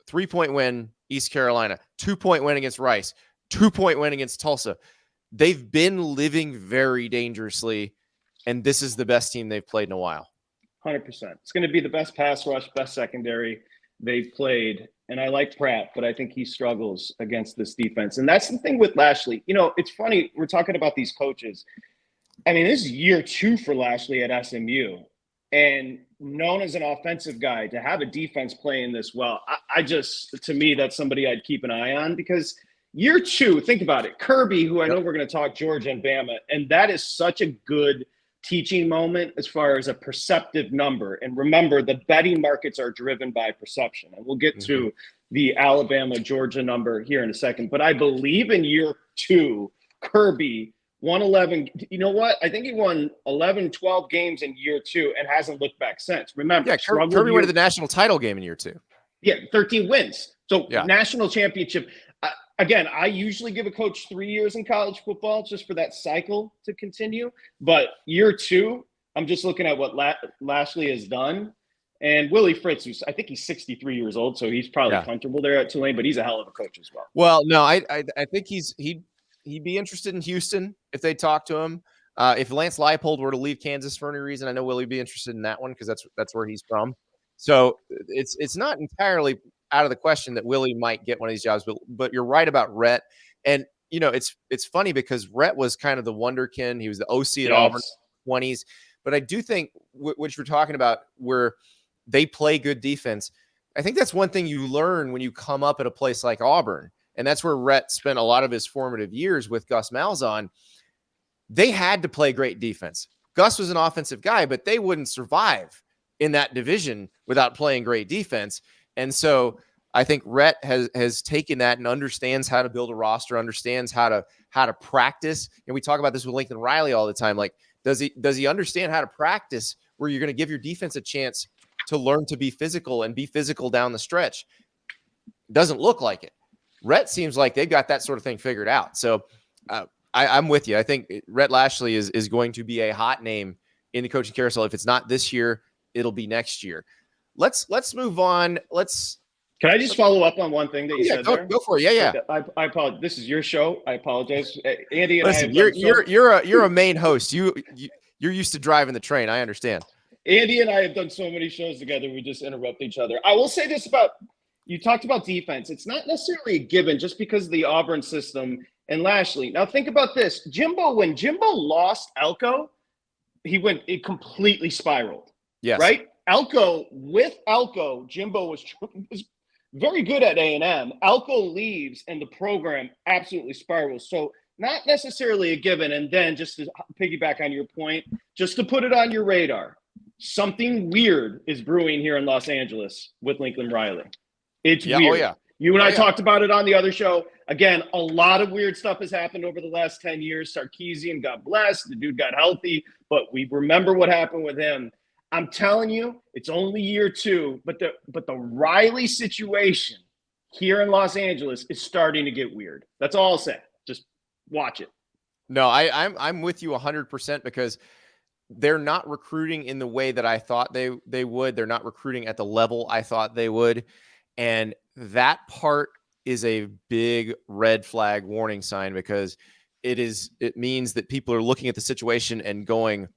3-point win East Carolina, 2-point win against Rice, 2-point win against Tulsa. They've been living very dangerously, and this is the best team they've played in a while. 100%. It's going to be the best pass rush, best secondary they've played. And I like Pratt, but I think he struggles against this defense. And that's the thing with Lashley. You know, it's funny. We're talking about these coaches. I mean, this is year 2 for Lashley at SMU. And known as an offensive guy, to have a defense playing this well, to me, that's somebody I'd keep an eye on, because year 2, think about it. Kirby, who I know we're going to talk Georgia and Bama, and that is such a good teaching moment as far as a perceptive number. And remember, the betting markets are driven by perception. And we'll get to the Alabama-Georgia number here in a second. But I believe in year 2, Kirby won 11. You know what? I think he won 11, 12 games in year 2 and hasn't looked back since. Remember, Kirby went to the national title game in year 2. Yeah, 13 wins. So national championship. Again, I usually give a coach 3 years in college football just for that cycle to continue. But year 2, I'm just looking at what Lashley has done. And Willie Fritz, I think he's 63 years old, so he's probably comfortable there at Tulane, but he's a hell of a coach as well. Well, no, I think he'd be interested in Houston if they talk to him. If Lance Leipold were to leave Kansas for any reason, I know Willie'd be interested in that one because that's where he's from. So it's not entirely out of the question that Willie might get one of these jobs, but you're right about Rhett. And, you know, it's funny because Rhett was kind of the wonderkin. He was the OC at Auburn 20s. But I do think what you're talking about, where they play good defense, I think that's one thing you learn when you come up at a place like Auburn. And that's where Rhett spent a lot of his formative years with Gus Malzahn. They had to play great defense. Gus was an offensive guy, but they wouldn't survive in that division without playing great defense. And so I think Rhett has taken that and understands how to build a roster, understands how to practice. And we talk about this with Lincoln Riley all the time. Like, does he understand how to practice where you're going to give your defense a chance to learn to be physical and be physical down the stretch? Doesn't look like it. Rhett seems like they've got that sort of thing figured out. So I'm with you. I think Rhett Lashley is going to be a hot name in the coaching carousel. If it's not this year, it'll be next year. Let's move on. Can I just follow up on one thing that you said there? Go for it. Yeah. I apologize. This is your show. I apologize. Andy and listen, you're a main host. You're used to driving the train. I understand. Andy and I have done so many shows together. We just interrupt each other. I will say this about, you talked about defense. It's not necessarily a given just because of the Auburn system and Lashley. Now think about this. When Jimbo lost Elko, it completely spiraled. Yes. Right? With Elko, Jimbo was very good at A&M. Elko leaves and the program absolutely spirals. So not necessarily a given. And then just to piggyback on your point, just to put it on your radar, something weird is brewing here in Los Angeles with Lincoln Riley. It's weird. Oh, yeah. You and I talked about it on the other show. Again, a lot of weird stuff has happened over the last 10 years. Sarkisian got blessed. The dude got healthy, but we remember what happened with him. I'm telling you, it's only year 2, but the Riley situation here in Los Angeles is starting to get weird. That's all I'll say. Just watch it. No, I'm with you 100% because they're not recruiting in the way that I thought they would. They're not recruiting at the level I thought they would. And that part is a big red flag warning sign because it means that people are looking at the situation and going,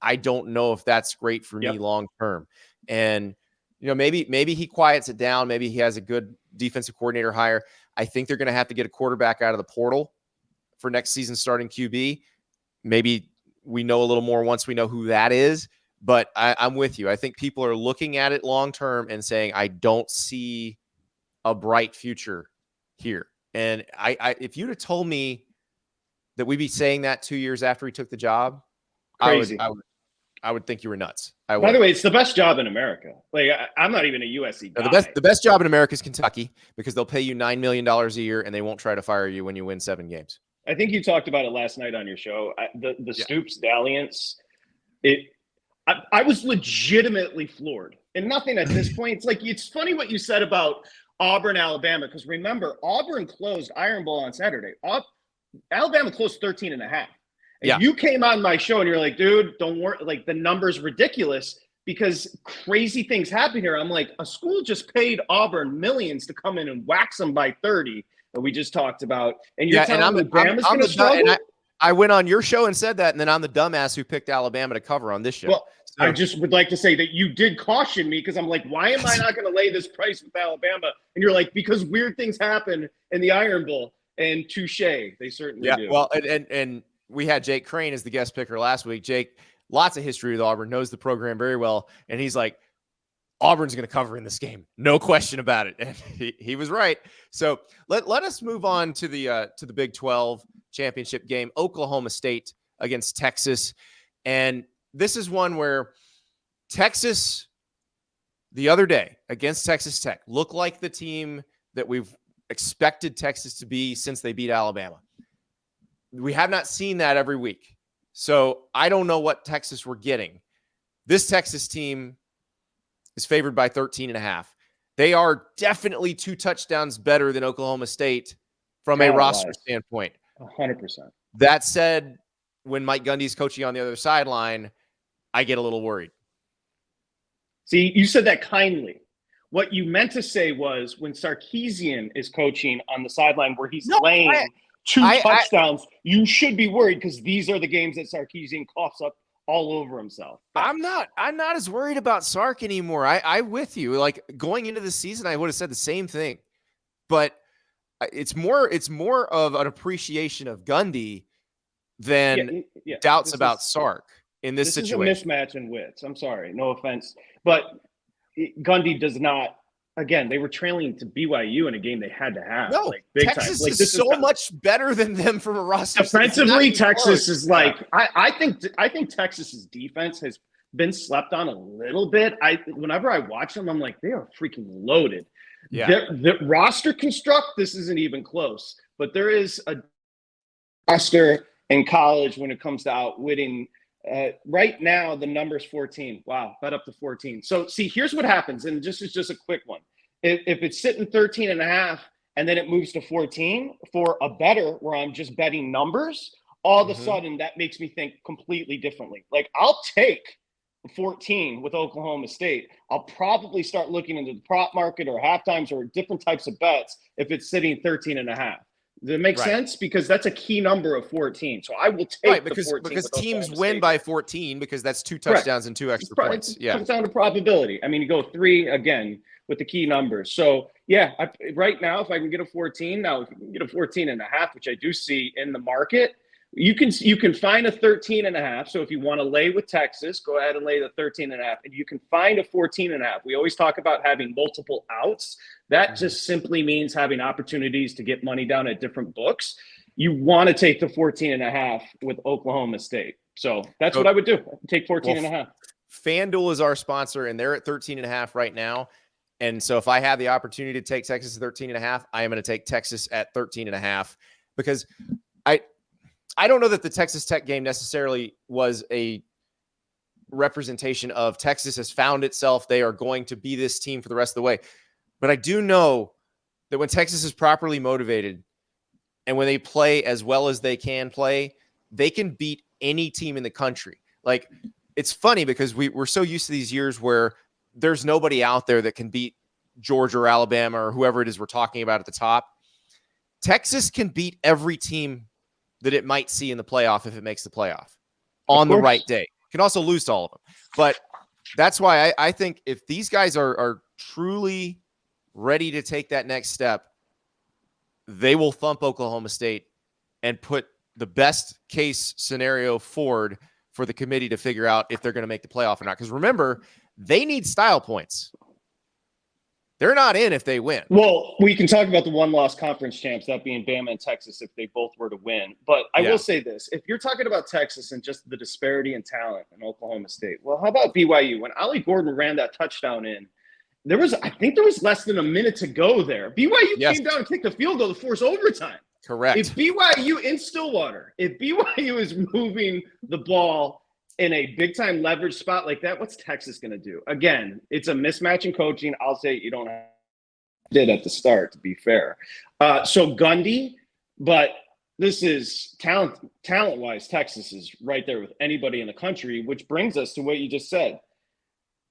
I don't know if that's great for me long term. And maybe he quiets it down. Maybe he has a good defensive coordinator hire. I think they're going to have to get a quarterback out of the portal for next season starting QB. Maybe we know a little more once we know who that is. But I'm with you. I think people are looking at it long term and saying, I don't see a bright future here. And if you'd have told me that we'd be saying that 2 years after he took the job, crazy. I would think you were nuts. By the way, it's the best job in America. Like I'm not even a USC guy. The best job in America is Kentucky because they'll pay you $9 million a year and they won't try to fire you when you win 7 games. I think you talked about it last night on your show. The Stoops dalliance. I was legitimately floored. And nothing at this point. It's funny what you said about Auburn, Alabama, because remember, Auburn closed Iron Bowl on Saturday. Alabama closed 13.5. And you came on my show and you're like, dude, don't worry. Like, the number's ridiculous because crazy things happen here. I'm like, a school just paid Auburn millions to come in and wax them by 30 that we just talked about. And you're telling me Bama's going to struggle? I went on your show and said that, and then I'm the dumbass who picked Alabama to cover on this show. Well, I just would like to say that you did caution me because I'm like, why am I not going to lay this price with Alabama? And you're like, because weird things happen in the Iron Bowl. And touche, they certainly do. Well, and we had Jake Crane as the guest picker last week. Jake, lots of history with Auburn, knows the program very well, and he's like, Auburn's going to cover in this game, no question about it. And he was right. So let us move on to the Big 12 championship game, Oklahoma State against Texas. And this is one where Texas, the other day against Texas Tech, looked like the team that we've expected Texas to be since they beat Alabama. We have not seen that every week. So I don't know what Texas we're getting. This Texas team is favored by 13.5. They are definitely 2 touchdowns better than Oklahoma State from a roster standpoint. 100%. That said, when Mike Gundy's coaching on the other sideline, I get a little worried. See, you said that kindly. What you meant to say was when Sarkisian is coaching on the sideline where he's laying 2 touchdowns, you should be worried because these are the games that Sarkisian coughs up all over himself. I'm not as worried about Sark anymore. I'm with you. Like, going into the season, I would have said the same thing, but it's more of an appreciation of Gundy than doubts about Sark in this situation. This is a mismatch in wits. I'm sorry, no offense, but Gundy does not. Again, they were trailing to BYU in a game they had to have. No, like, big Texas time. is so much better than them from a roster. Defensively, Texas is like I think Texas's defense has been slept on a little bit. Whenever I watch them, I'm like, they are freaking loaded. Yeah, the roster construct, this isn't even close. But there is a roster in college when it comes to outwitting. Right now, the number's 14. Wow, bet up to 14. So, see, here's what happens, and just a quick one. If it's sitting 13.5 and then it moves to 14 for a better where I'm just betting numbers, all of a sudden that makes me think completely differently. Like, I'll take 14 with Oklahoma State. I'll probably start looking into the prop market or halftimes or different types of bets if it's sitting 13.5. Does it make sense? Because that's a key number of 14. So I will take because teams Oklahoma win State by 14 because that's 2 touchdowns and 2 extra points. It comes down to probability. I mean, you go 3 again with the key numbers. So right now, if I can get a 14, now if you can get a 14.5, which I do see in the market, you can find a 13.5. So if you want to lay with Texas, go ahead and lay the 13.5, and you can find a 14.5. We always talk about having multiple outs. That just simply means having opportunities to get money down at different books. You want to take the 14.5 with Oklahoma State. So that's what I would do. Take 14.5. FanDuel is our sponsor, and they're at 13.5 right now. And so if I have the opportunity to take Texas at 13.5, I am going to take Texas at 13.5 because I don't know that the Texas Tech game necessarily was a representation of Texas has found itself. They are going to be this team for the rest of the way. But I do know that when Texas is properly motivated and when they play as well as they can play, they can beat any team in the country. Like, it's funny because we're so used to these years where there's nobody out there that can beat Georgia or Alabama or whoever it is we're talking about at the top. Texas can beat every team that it might see in the playoff if it makes the playoff on the right day. It can also lose to all of them. But that's why I think if these guys are truly ready to take that next step, they will thump Oklahoma State and put the best case scenario forward for the committee to figure out if they're going to make the playoff or not. Because remember, they need style points. They're not in if they win. Well, we can talk about the one-loss conference champs, that being Bama and Texas, if they both were to win. But I will say this. If you're talking about Texas and just the disparity in talent in Oklahoma State, well, how about BYU? When Ollie Gordon ran that touchdown in, I think there was less than a minute to go there. BYU came down and kicked a field goal to force overtime. Correct. If BYU in Stillwater, if BYU is moving the ball in a big-time leverage spot like that, what's Texas going to do? Again, it's a mismatch in coaching. I'll say you don't have did at the start, to be fair. So Gundy, but this is talent-wise, Texas is right there with anybody in the country, which brings us to what you just said.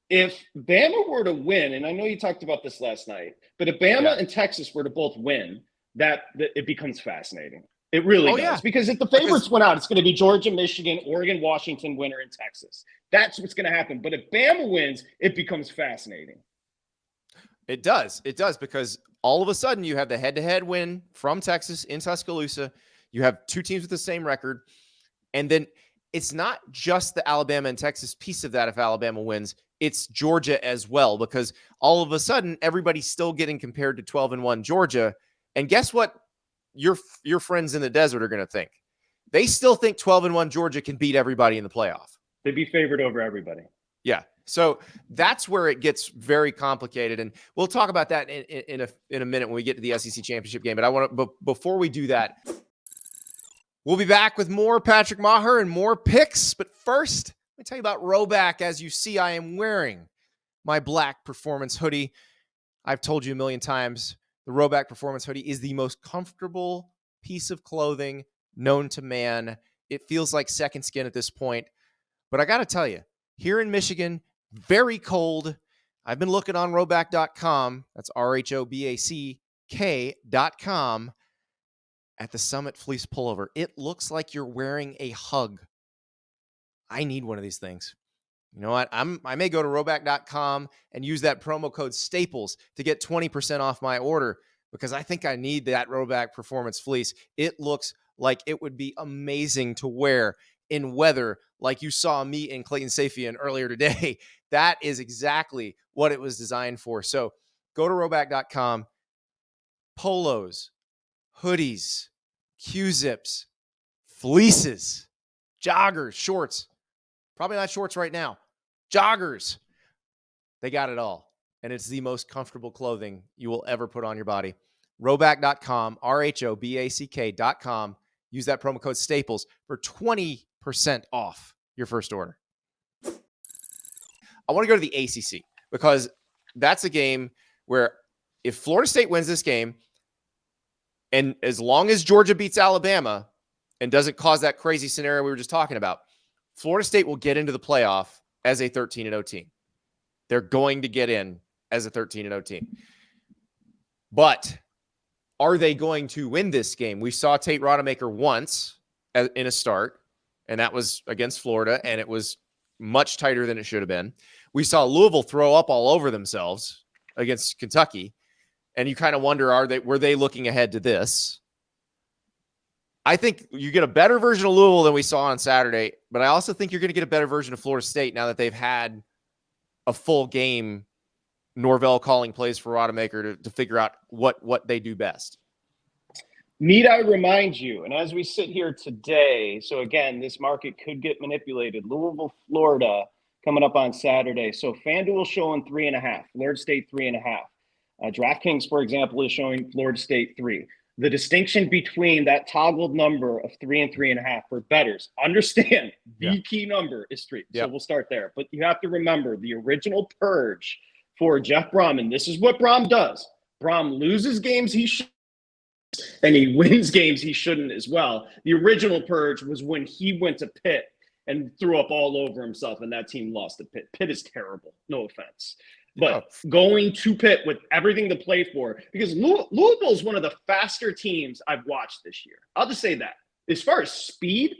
If Bama were to win, and I know you talked about this last night, but if Bama and Texas were to both win, that it becomes fascinating. It really does. Yeah. Because if the favorites went out, it's going to be Georgia, Michigan, Oregon, Washington winner in Texas. That's what's going to happen. But if Bama wins, it becomes fascinating. It does. It does, because all of a sudden you have the head-to-head win from Texas in Tuscaloosa. You have two teams with the same record. And then it's not just the Alabama and Texas piece of that if Alabama wins. It's Georgia as well, because all of a sudden everybody's still getting compared to 12-1 Georgia. And guess what your friends in the desert are going to think? They still think 12-1 Georgia can beat everybody in the playoff. They'd be favored over everybody. Yeah. So that's where it gets very complicated. And we'll talk about that in a minute when we get to the SEC Championship game. But before we do that, we'll be back with more Patrick Meagher and more picks. But first, let me tell you about Rhoback. As you see, I am wearing my black performance hoodie. I've told you a million times, the Rhoback performance hoodie is the most comfortable piece of clothing known to man. It feels like second skin at this point. But I got to tell you, here in Michigan, very cold. I've been looking on Rhoback.com. That's RHOBACK.com at the Summit Fleece Pullover. It looks like you're wearing a hug. I need one of these things. You know what? I may go to Rhoback.com and use that promo code STAPLES to get 20% off my order, because I think I need that Rhoback performance fleece. It looks like it would be amazing to wear in weather like you saw me and Clayton Sayfie in earlier today. That is exactly what it was designed for. So go to Rhoback.com. Polos, hoodies, Q-zips, fleeces, joggers, shorts. Probably not shorts right now. Joggers. They got it all. And it's the most comfortable clothing you will ever put on your body. Rhoback.com, RHOBACK.com. Use that promo code STAPLES for 20% off your first order. I want to go to the ACC, because that's a game where if Florida State wins this game, and as long as Georgia beats Alabama and doesn't cause that crazy scenario we were just talking about, Florida State will get into the playoff as a 13-0 team. They're going to get in as a 13-0 team. But are they going to win this game? We saw Tate Rodemaker once in a start, and that was against Florida, and it was much tighter than it should have been. We saw Louisville throw up all over themselves against Kentucky, and you kind of wonder, were they looking ahead to this? I think you get a better version of Louisville than we saw on Saturday, but I also think you're going to get a better version of Florida State now that they've had a full game, Norvell calling plays for Rodemaker to figure out what they do best. Need I remind you, and as we sit here today, so again, this market could get manipulated. Louisville, Florida coming up on Saturday. So FanDuel showing 3.5, Florida State 3.5. DraftKings, for example, is showing Florida State 3. The distinction between that toggled number of 3 and 3.5 for bettors, understand the key number is 3. So we'll start there. But you have to remember the original purge for Jeff Brom, and this is what Brom does. Brom loses games he should, and he wins games he shouldn't as well. The original purge was when he went to Pitt and threw up all over himself, and that team lost to Pitt. Pitt is terrible, no offense. But going to Pitt with everything to play for, because Louisville is one of the faster teams I've watched this year. I'll just say that. As far as speed,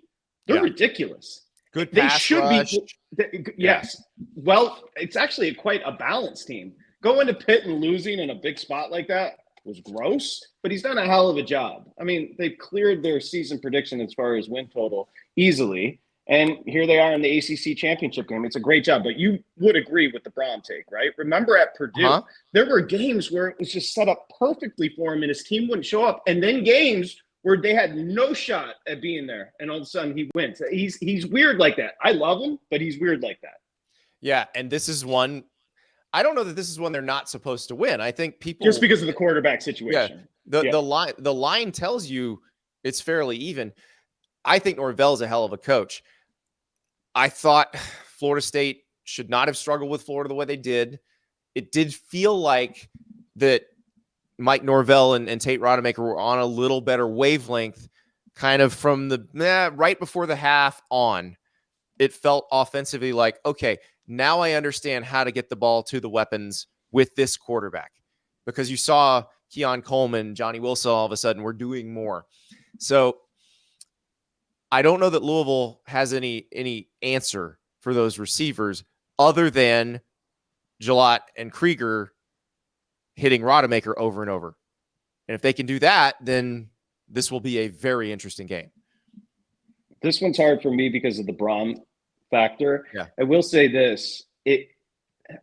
they're ridiculous. Good pass they should rush. Be. Yes. Well, it's actually quite a balanced team. Going to Pitt and losing in a big spot like that was gross, but he's done a hell of a job. I mean, they've cleared their season prediction as far as win total easily. And here they are in the ACC Championship game. It's a great job. But you would agree with the Brom take, right? Remember at Purdue, there were games where it was just set up perfectly for him and his team wouldn't show up. And then games where they had no shot at being there. And all of a sudden he wins. He's weird like that. I love him, but he's weird like that. Yeah, and this is one – I don't know that this is one they're not supposed to win. I think people – just because of the quarterback situation. Yeah, the line tells you it's fairly even. I think Norvell's a hell of a coach. I thought Florida State should not have struggled with Florida the way they did. It did feel like that Mike Norvell and Tate Rodemaker were on a little better wavelength kind of from the right before the half on. It felt offensively like, okay, now I understand how to get the ball to the weapons with this quarterback, because you saw Keon Coleman, Johnny Wilson, all of a sudden were doing more. So I don't know that Louisville has any answer for those receivers other than Gillott and Krieger hitting Rodemaker over and over. And if they can do that, then this will be a very interesting game. This one's hard for me because of the Brom factor. Yeah. I will say this.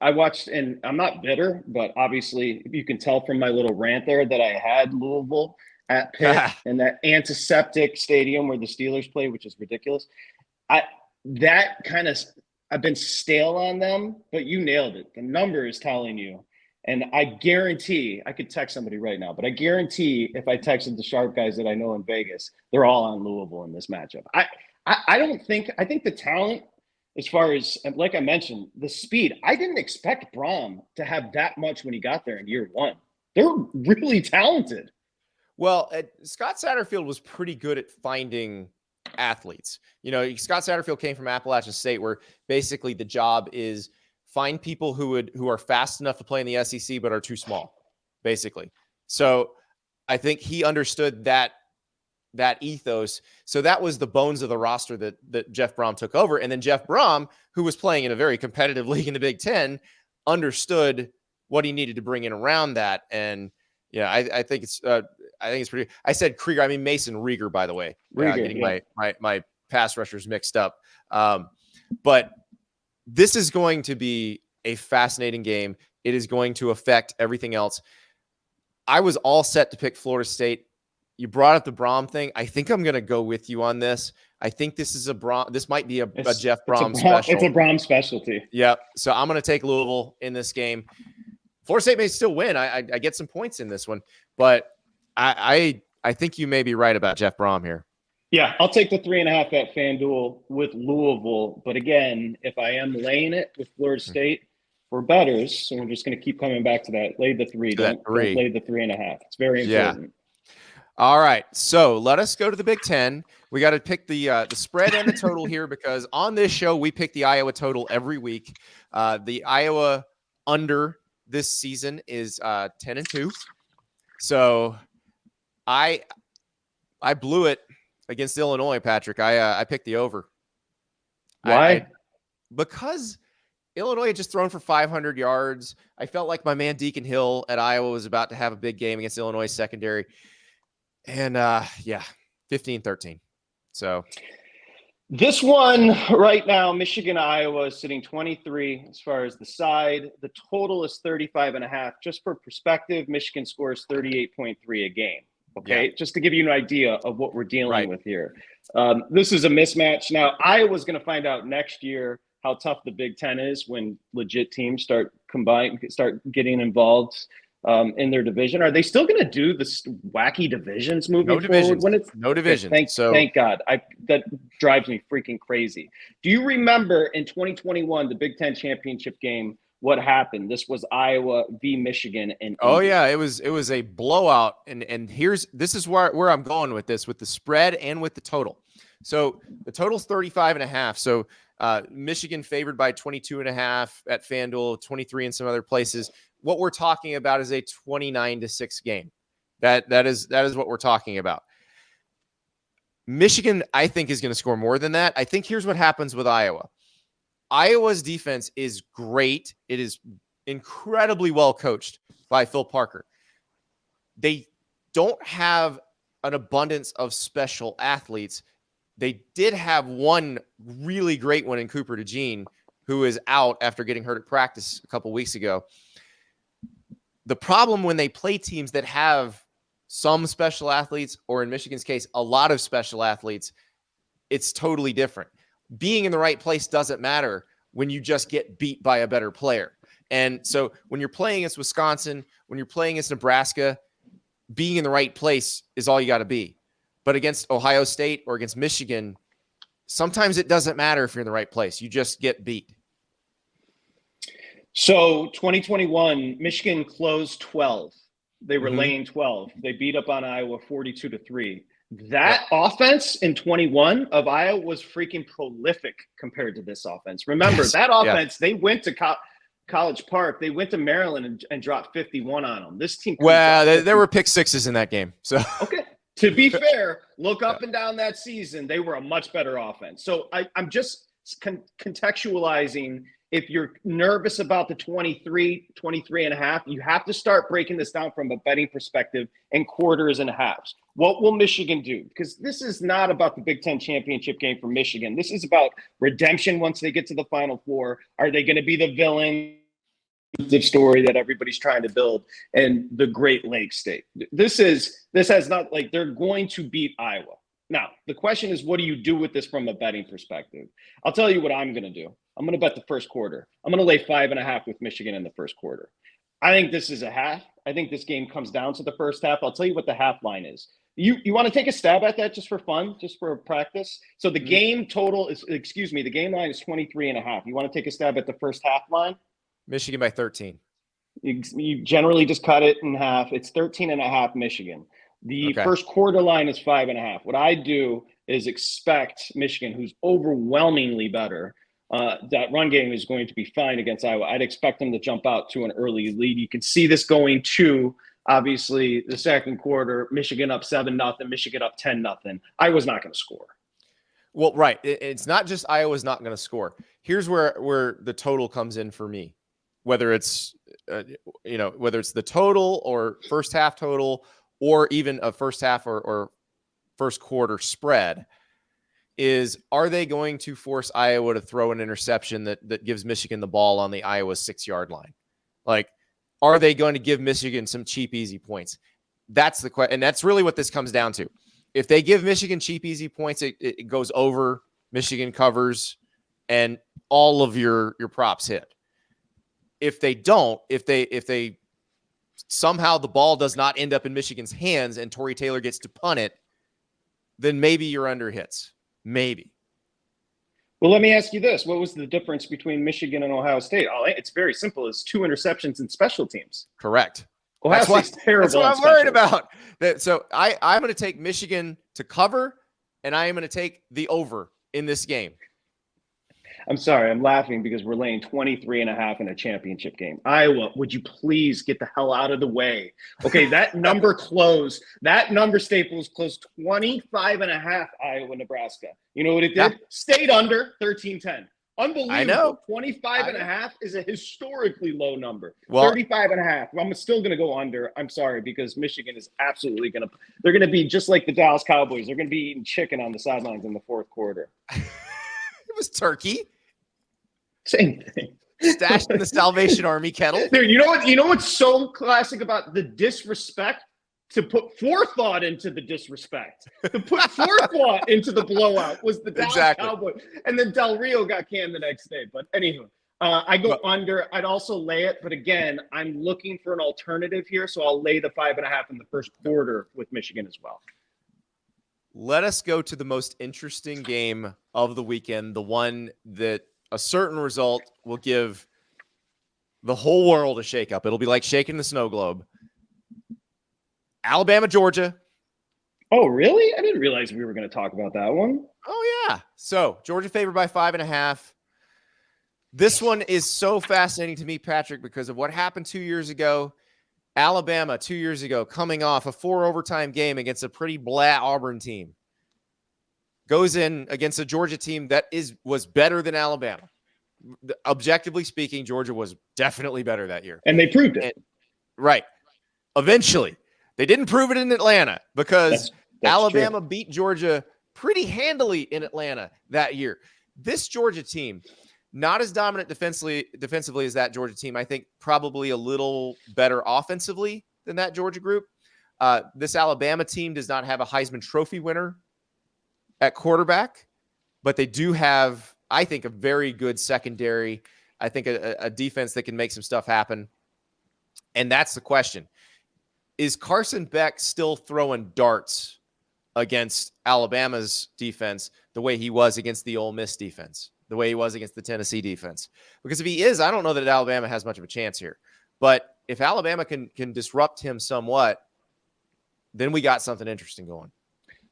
I watched, and I'm not bitter, but obviously you can tell from my little rant there that I had Louisville at Pitt and that antiseptic stadium where the Steelers play, which is ridiculous. I've been stale on them, but you nailed it. The number is telling you. And I guarantee, I could text somebody right now, but I guarantee if I texted the sharp guys that I know in Vegas, they're all on Louisville in this matchup. I think the talent, as far as, like I mentioned, the speed, I didn't expect Brom to have that much when he got there in year one. They're really talented. Well, Scott Satterfield was pretty good at finding athletes. You know, Scott Satterfield came from Appalachian State, where basically the job is find people who are fast enough to play in the SEC but are too small, basically. So I think he understood that ethos. So that was the bones of the roster that Jeff Brom took over. And then Jeff Brom, who was playing in a very competitive league in the Big Ten, understood what he needed to bring in around that. And yeah, I think it's pretty. I said Krieger. I mean Mason Rieger, by the way. Getting my pass rushers mixed up. But this is going to be a fascinating game. It is going to affect everything else. I was all set to pick Florida State. You brought up the Brom thing. I think I'm going to go with you on this. I think this is this might be a Jeff Brom special. It's a Brom specialty. Yeah. So I'm going to take Louisville in this game. Florida State may still win. I get some points in this one, but I think you may be right about Jeff Brom here. Yeah, I'll take the 3.5 at FanDuel with Louisville. But again, if I am laying it with Florida State, we're bettors, so we're just going to keep coming back to that. Lay the 3. Don't lay the 3.5. It's very important. Yeah. All right, so let us go to the Big Ten. We got to pick the spread and the total here, because on this show we pick the Iowa total every week. The Iowa under this season is 10-2. So I blew it against Illinois, Patrick. I picked the over. Why? Because Illinois had just thrown for 500 yards. I felt like my man Deacon Hill at Iowa was about to have a big game against Illinois secondary. And 15-13. So this one right now, Michigan, Iowa is sitting 23 as far as the side. The total is 35.5. Just for perspective, Michigan scores 38.3 a game. Okay, just to give you an idea of what we're dealing with here. This is a mismatch. Now, Iowa's going to find out next year how tough the Big Ten is when legit teams start getting involved in their division? Are they still going to do this wacky divisions moving forward? When it's no division. Thank God. That drives me freaking crazy. Do you remember in 2021 the Big Ten championship game? What happened? This was Iowa v. Michigan. Yeah, it was a blowout. And this is where I'm going with this, with the spread and with the total. So the total's 35.5. So Michigan favored by 22.5 at FanDuel, 23 in some other places. What we're talking about is a 29-6 game. That is what we're talking about. Michigan, I think, is going to score more than that. I think here's what happens with Iowa. Iowa's defense is great. It is incredibly well coached by Phil Parker. They don't have an abundance of special athletes. They did have one really great one in Cooper DeJean, who is out after getting hurt at practice a couple weeks ago. The problem when they play teams that have some special athletes, or in Michigan's case, a lot of special athletes, it's totally different. Being in the right place doesn't matter when you just get beat by a better player. And so when you're playing against Wisconsin, when you're playing against Nebraska, being in the right place is all you got to be. But against Ohio State or against Michigan, sometimes it doesn't matter if you're in the right place. You just get beat. So 2021, Michigan closed 12. They were laying 12. They beat up on Iowa 42-3. That offense in 21 of Iowa was freaking prolific compared to this offense. Remember, that offense, they went to College Park. They went to Maryland and dropped 51 on them. This team. Well, there were pick sixes in that game. So okay. To be fair, look up and down that season. They were a much better offense. So I'm just contextualizing. If you're nervous about the 23 and a half, you have to start breaking this down from a betting perspective in quarters and halves. What will Michigan do? Because this is not about the Big Ten championship game for Michigan. This is about redemption once they get to the Final Four. Are they going to be the villain? The story that everybody's trying to build and the Great Lakes State. This has not, like, they're going to beat Iowa. Now, the question is, what do you do with this from a betting perspective? I'll tell you what I'm going to do. I'm going to bet the first quarter. I'm going to lay 5.5 with Michigan in the first quarter. I think this is a half. I think this game comes down to the first half. I'll tell you what the half line is. You want to take a stab at that just for fun, just for practice? So the game total is, the game line is 23.5. You want to take a stab at the first half line? Michigan by 13. You generally just cut it in half. It's 13.5 Michigan. The first quarter line is 5.5. What I do is expect Michigan, who's overwhelmingly better, that run game is going to be fine against Iowa. I'd expect them to jump out to an early lead. You can see this going to, obviously, the second quarter, Michigan up 7-0, Michigan up 10-0. Iowa's not going to score. Well, right. It's not just Iowa's not going to score. Here's where the total comes in for me. Whether it's, whether it's the total or first half total, or even a first half or first quarter spread, is, are they going to force Iowa to throw an interception that gives Michigan the ball on the Iowa 6-yard line? Like, are they going to give Michigan some cheap, easy points? That's the question. And that's really what this comes down to. If they give Michigan cheap, easy points, it goes over, Michigan covers, and all of your props hit. If they don't, if they somehow the ball does not end up in Michigan's hands and Torrey Taylor gets to punt it, then maybe your under hits. Maybe. Well, let me ask you this. What was the difference between Michigan and Ohio State? It's very simple. It's 2 interceptions in special teams. Correct. Ohio State's terrible. That's what I'm worried about. So I'm going to take Michigan to cover, and I am going to take the over in this game. I'm sorry, I'm laughing because we're laying 23.5 in a championship game. Iowa, would you please get the hell out of the way? Okay, that number closed. That number, Staples, closed 25.5 Iowa, Nebraska. You know what it did? Yeah. Stayed under 13-10. Unbelievable. I know. 25.5 is a historically low number. Well, 35.5. I'm still going to go under. I'm sorry, because Michigan is absolutely they're going to be just like the Dallas Cowboys. They're going to be eating chicken on the sidelines in the fourth quarter. It was turkey. Same thing. Stashed in the Salvation Army kettle. Dude, you know what's so classic about the disrespect to put forethought into the disrespect, to put forethought into the blowout was the Dallas Cowboys. And then Del Rio got canned the next day. But anywho, I go under. I'd also lay it. But again, I'm looking for an alternative here. So I'll lay the 5.5 in the first quarter with Michigan as well. Let us go to the most interesting game of the weekend, the one that a certain result will give the whole world a shakeup. It'll be like shaking the snow globe. Alabama, Georgia. Oh, really? I didn't realize we were going to talk about that one. Oh, yeah. So Georgia favored by 5.5. This one is so fascinating to me, Patrick, because of what happened 2 years ago. Alabama 2 years ago, coming off a 4 overtime game against a pretty blah Auburn team, goes in against a Georgia team that was better than Alabama. Objectively speaking, Georgia was definitely better that year. And they proved it. Right. Eventually. They didn't prove it in Atlanta because that's Alabama true. Beat Georgia pretty handily in Atlanta that year. This Georgia team, not as dominant defensively as that Georgia team. I think probably a little better offensively than that Georgia group. This Alabama team does not have a Heisman Trophy winner at quarterback, but they do have, I think, a very good secondary. I think a defense that can make some stuff happen. And that's the question. Is Carson Beck still throwing darts against Alabama's defense the way he was against the Ole Miss defense, the way he was against the Tennessee defense? Because if he is, I don't know that Alabama has much of a chance here. But if Alabama can disrupt him somewhat, then we got something interesting going.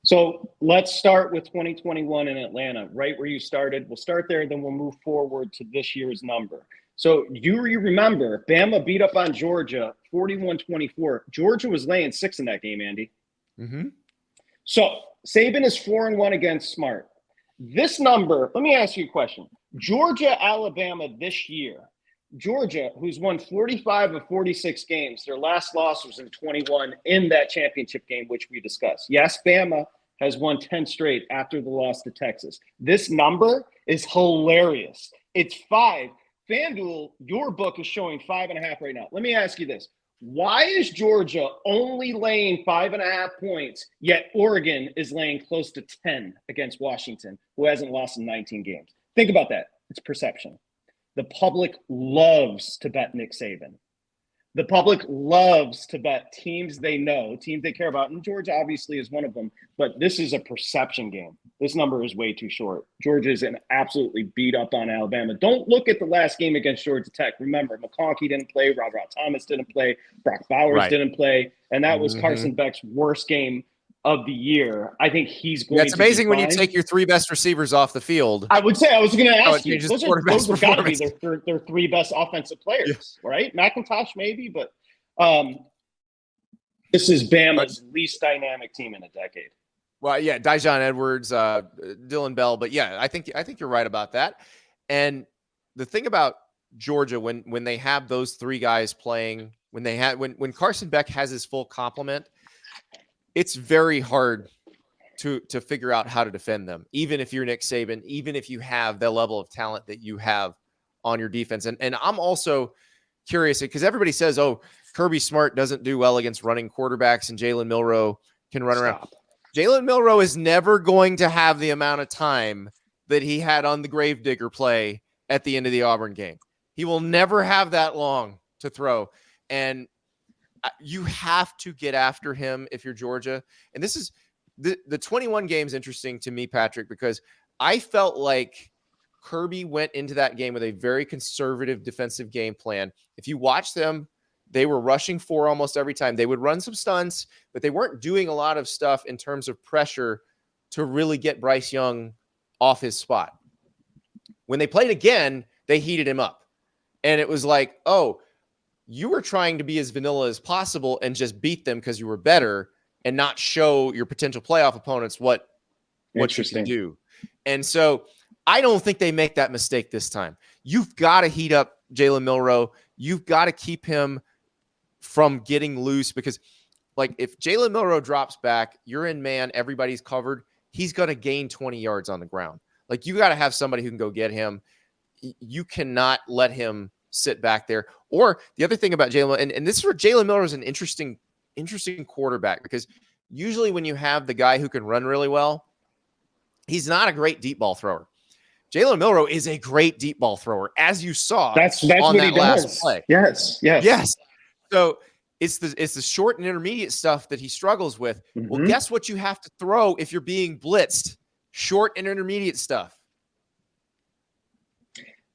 So let's start with 2021 in Atlanta, right where you started. We'll start there, then we'll move forward to this year's number. So you remember, Bama beat up on Georgia 41-24. Georgia was laying 6 in that game, Andy. Mm-hmm. So Saban is 4-1 against Smart. This number, let me ask you a question. Georgia, Alabama this year. Georgia, who's won 45 of 46 games, their last loss was in 21 in that championship game, which we discussed. Yes, Bama has won 10 straight after the loss to Texas. This number is hilarious. It's 5. FanDuel, your book is showing 5.5 right now. Let me ask you this. Why is Georgia only laying 5.5 points, yet Oregon is laying close to 10 against Washington, who hasn't lost in 19 games? Think about that. It's perception. The public loves to bet Nick Saban. The public loves to bet teams they know, teams they care about. And Georgia obviously is one of them. But this is a perception game. This number is way too short. Georgia is absolutely beat up on Alabama. Don't look at the last game against Georgia Tech. Remember, McConkey didn't play. Rob Thomas didn't play. Brock Bowers didn't play. And that was Carson Beck's worst game of the year. I think he's going to It's amazing when you take your 3 best receivers off the field. I would say, I was going to ask you, those have got to be their 3 best offensive players, right? McIntosh maybe, but this is Bama's least dynamic team in a decade. Well, yeah, Dijon Edwards, Dylan Bell, but yeah, I think you're right about that. And the thing about Georgia, when they have those 3 guys playing, when Carson Beck has his full complement, it's very hard to figure out how to defend them, even if you're Nick Saban, even if you have the level of talent that you have on your defense. And I'm also curious because everybody says, oh, Kirby Smart doesn't do well against running quarterbacks and Jalen Milroe can run around. Jalen Milroe is never going to have the amount of time that he had on the Gravedigger play at the end of the Auburn game. He will never have that long to throw. And you have to get after him if you're Georgia. And this is the 21 games interesting to me, Patrick, because I felt like Kirby went into that game with a very conservative defensive game plan. If you watch them, they were rushing 4 almost every time. They would run some stunts, but they weren't doing a lot of stuff in terms of pressure to really get Bryce Young off his spot. When they played again, they heated him up. And it was like, oh, you were trying to be as vanilla as possible and just beat them because you were better and not show your potential playoff opponents what you can do. And so I don't think they make that mistake this time. You've got to heat up Jalen Milroe. You've got to keep him from getting loose because, like, if Jalen Milroe drops back, you're in man, everybody's covered, he's going to gain 20 yards on the ground. Like, you got to have somebody who can go get him. You cannot let him sit back there. Or the other thing about Jalen, and this is where Jalen Milroe is an interesting interesting quarterback because usually when you have the guy who can run really well, he's not a great deep ball thrower. Jalen Milroe is a great deep ball thrower, as you saw that's on what that he last does. play. Yes. So it's the short and intermediate stuff that he struggles with. Well, guess what you have to throw if you're being blitzed? Short and intermediate stuff.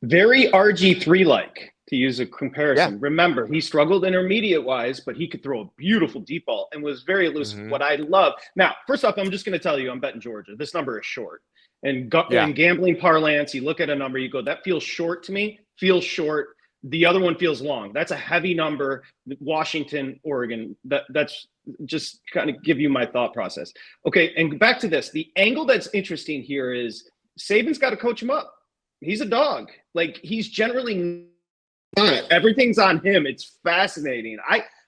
Very RG3-like, to use a comparison. Yeah. Remember, he struggled intermediate-wise, but he could throw a beautiful deep ball and was very elusive. What I love. Now, first off, I'm just going to tell you I'm betting Georgia. This number is short. And in gambling parlance, you look at a number, you go, that feels short to me, feels short. The other one feels long. That's a heavy number. Washington, Oregon. That's just kind of give you my thought process. Okay, and back to this. The angle that's interesting here is Saban's got to coach him up. He's a dog. Like, he's generally everything's on him. It's fascinating.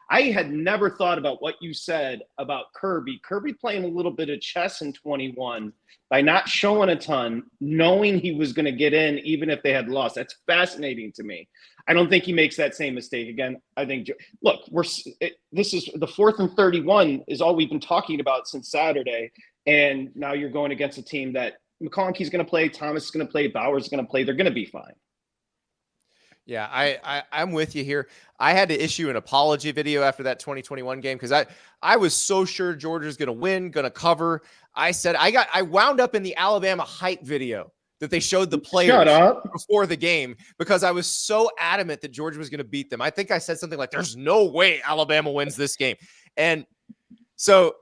I had never thought about what you said about Kirby. Kirby playing a little bit of chess in 21 by not showing a ton, knowing he was going to get in even if they had lost. That's fascinating to me. I don't think he makes that same mistake again. I think, look, this is the 4th and 31 is all we've been talking about since Saturday. And now you're going against a team that McConkey's going to play, Thomas is going to play, Bowers is going to play. They're going to be fine. Yeah, I'm with you here. I had to issue an apology video after that 2021 game because I was so sure Georgia's going to win, going to cover. I said I wound up in the Alabama hype video that they showed the players before the game because I was so adamant that Georgia was going to beat them. I think I said something like, "There's no way Alabama wins this game," and so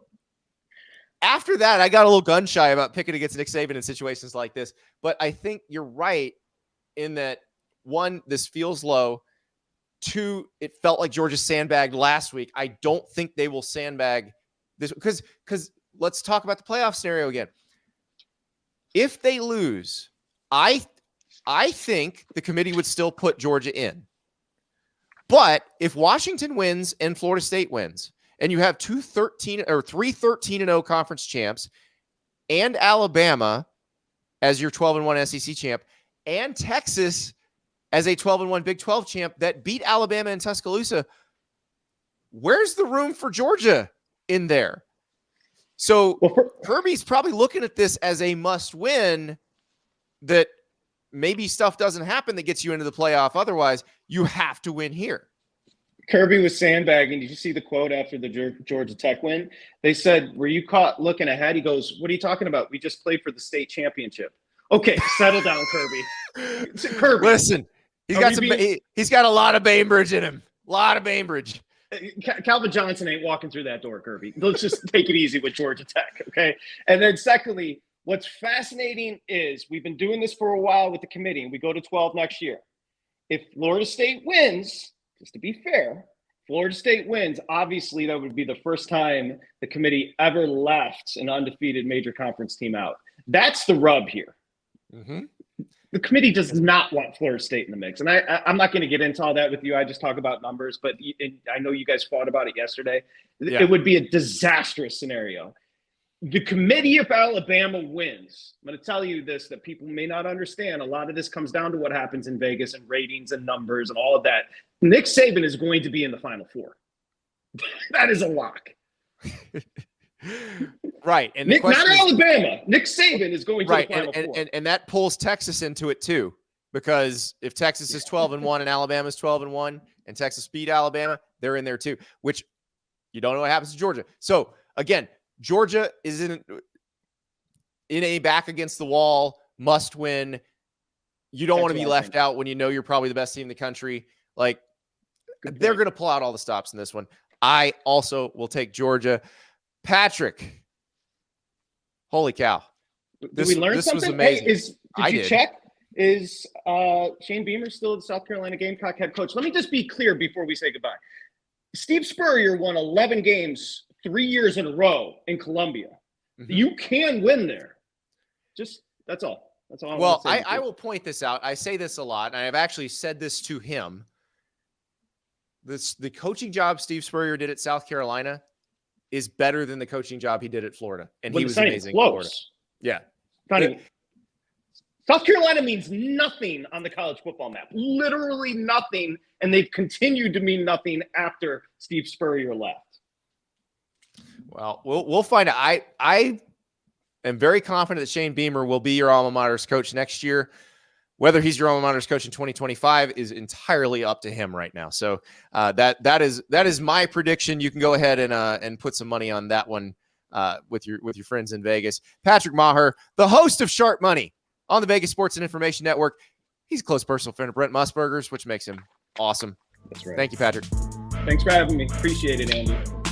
after that, I got a little gun shy about picking against Nick Saban in situations like this. But I think you're right in that. 1, this feels low. 2, it felt like Georgia sandbagged last week. I don't think they will sandbag this because let's talk about the playoff scenario again. If they lose, I think the committee would still put Georgia in. But if Washington wins and Florida State wins, and you have 3 13-0 conference champs and Alabama as your 12-1 SEC champ and Texas as a 12-1 Big 12 champ that beat Alabama in Tuscaloosa, where's the room for Georgia in there? So Kirby's probably looking at this as a must-win that maybe stuff doesn't happen that gets you into the playoff. Otherwise, you have to win here. Kirby was sandbagging. Did you see the quote after the Georgia Tech win? They said, were you caught looking ahead? He goes, what are you talking about? We just played for the state championship. Okay, settle down, Kirby. Kirby. Listen. He's got a lot of Bainbridge in him. A lot of Bainbridge. Calvin Johnson ain't walking through that door, Kirby. Let's just take it easy with Georgia Tech, okay? And then secondly, what's fascinating is we've been doing this for a while with the committee, and we go to 12 next year. If Florida State wins, just to be fair, Florida State wins, obviously that would be the first time the committee ever left an undefeated major conference team out. That's the rub here. Mm-hmm. The committee does not want Florida State in the mix. And I'm not going to get into all that with you. I just talk about numbers, but I know you guys fought about it yesterday. Yeah. It would be a disastrous scenario. The committee, if Alabama wins, I'm going to tell you this, that people may not understand. A lot of this comes down to what happens in Vegas and ratings and numbers and all of that. Nick Saban is going to be in the Final Four. That is a lock. Right. And not Alabama. Nick Saban is going to the Final Four. And that pulls Texas into it too, because if Texas is 12-1 and Alabama is 12-1 and Texas beat Alabama, they're in there too, which you don't know what happens to Georgia. So again, Georgia is in a back against the wall, must win. You don't want to be left out when you know you're probably the best team in the country. Like, they're going to pull out all the stops in this one. I also will take Georgia. Patrick, holy cow. Did we learn something? Was amazing. Hey, did you check? Is Shane Beamer still the South Carolina Gamecock head coach? Let me just be clear before we say goodbye. Steve Spurrier won 11 games 3 years in a row in Columbia. Mm-hmm. You can win there. That's all. That's all. Well, I will point this out. I say this a lot, and I've actually said this to him. The coaching job Steve Spurrier did at South Carolina is better than the coaching job he did at Florida. And he was amazing at Florida. Yeah. South Carolina means nothing on the college football map. Literally nothing. And they've continued to mean nothing after Steve Spurrier left. Well, we'll find out. I am very confident that Shane Beamer will be your alma mater's coach next year. Whether he's your alma mater's coach in 2025 is entirely up to him right now. So that is my prediction. You can go ahead and put some money on that one with your friends in Vegas. Patrick Meagher, the host of Sharp Money on the Vegas Sports and Information Network. He's a close personal friend of Brent Musburger's, which makes him awesome. That's right. Thank you, Patrick. Thanks for having me. Appreciate it, Andy.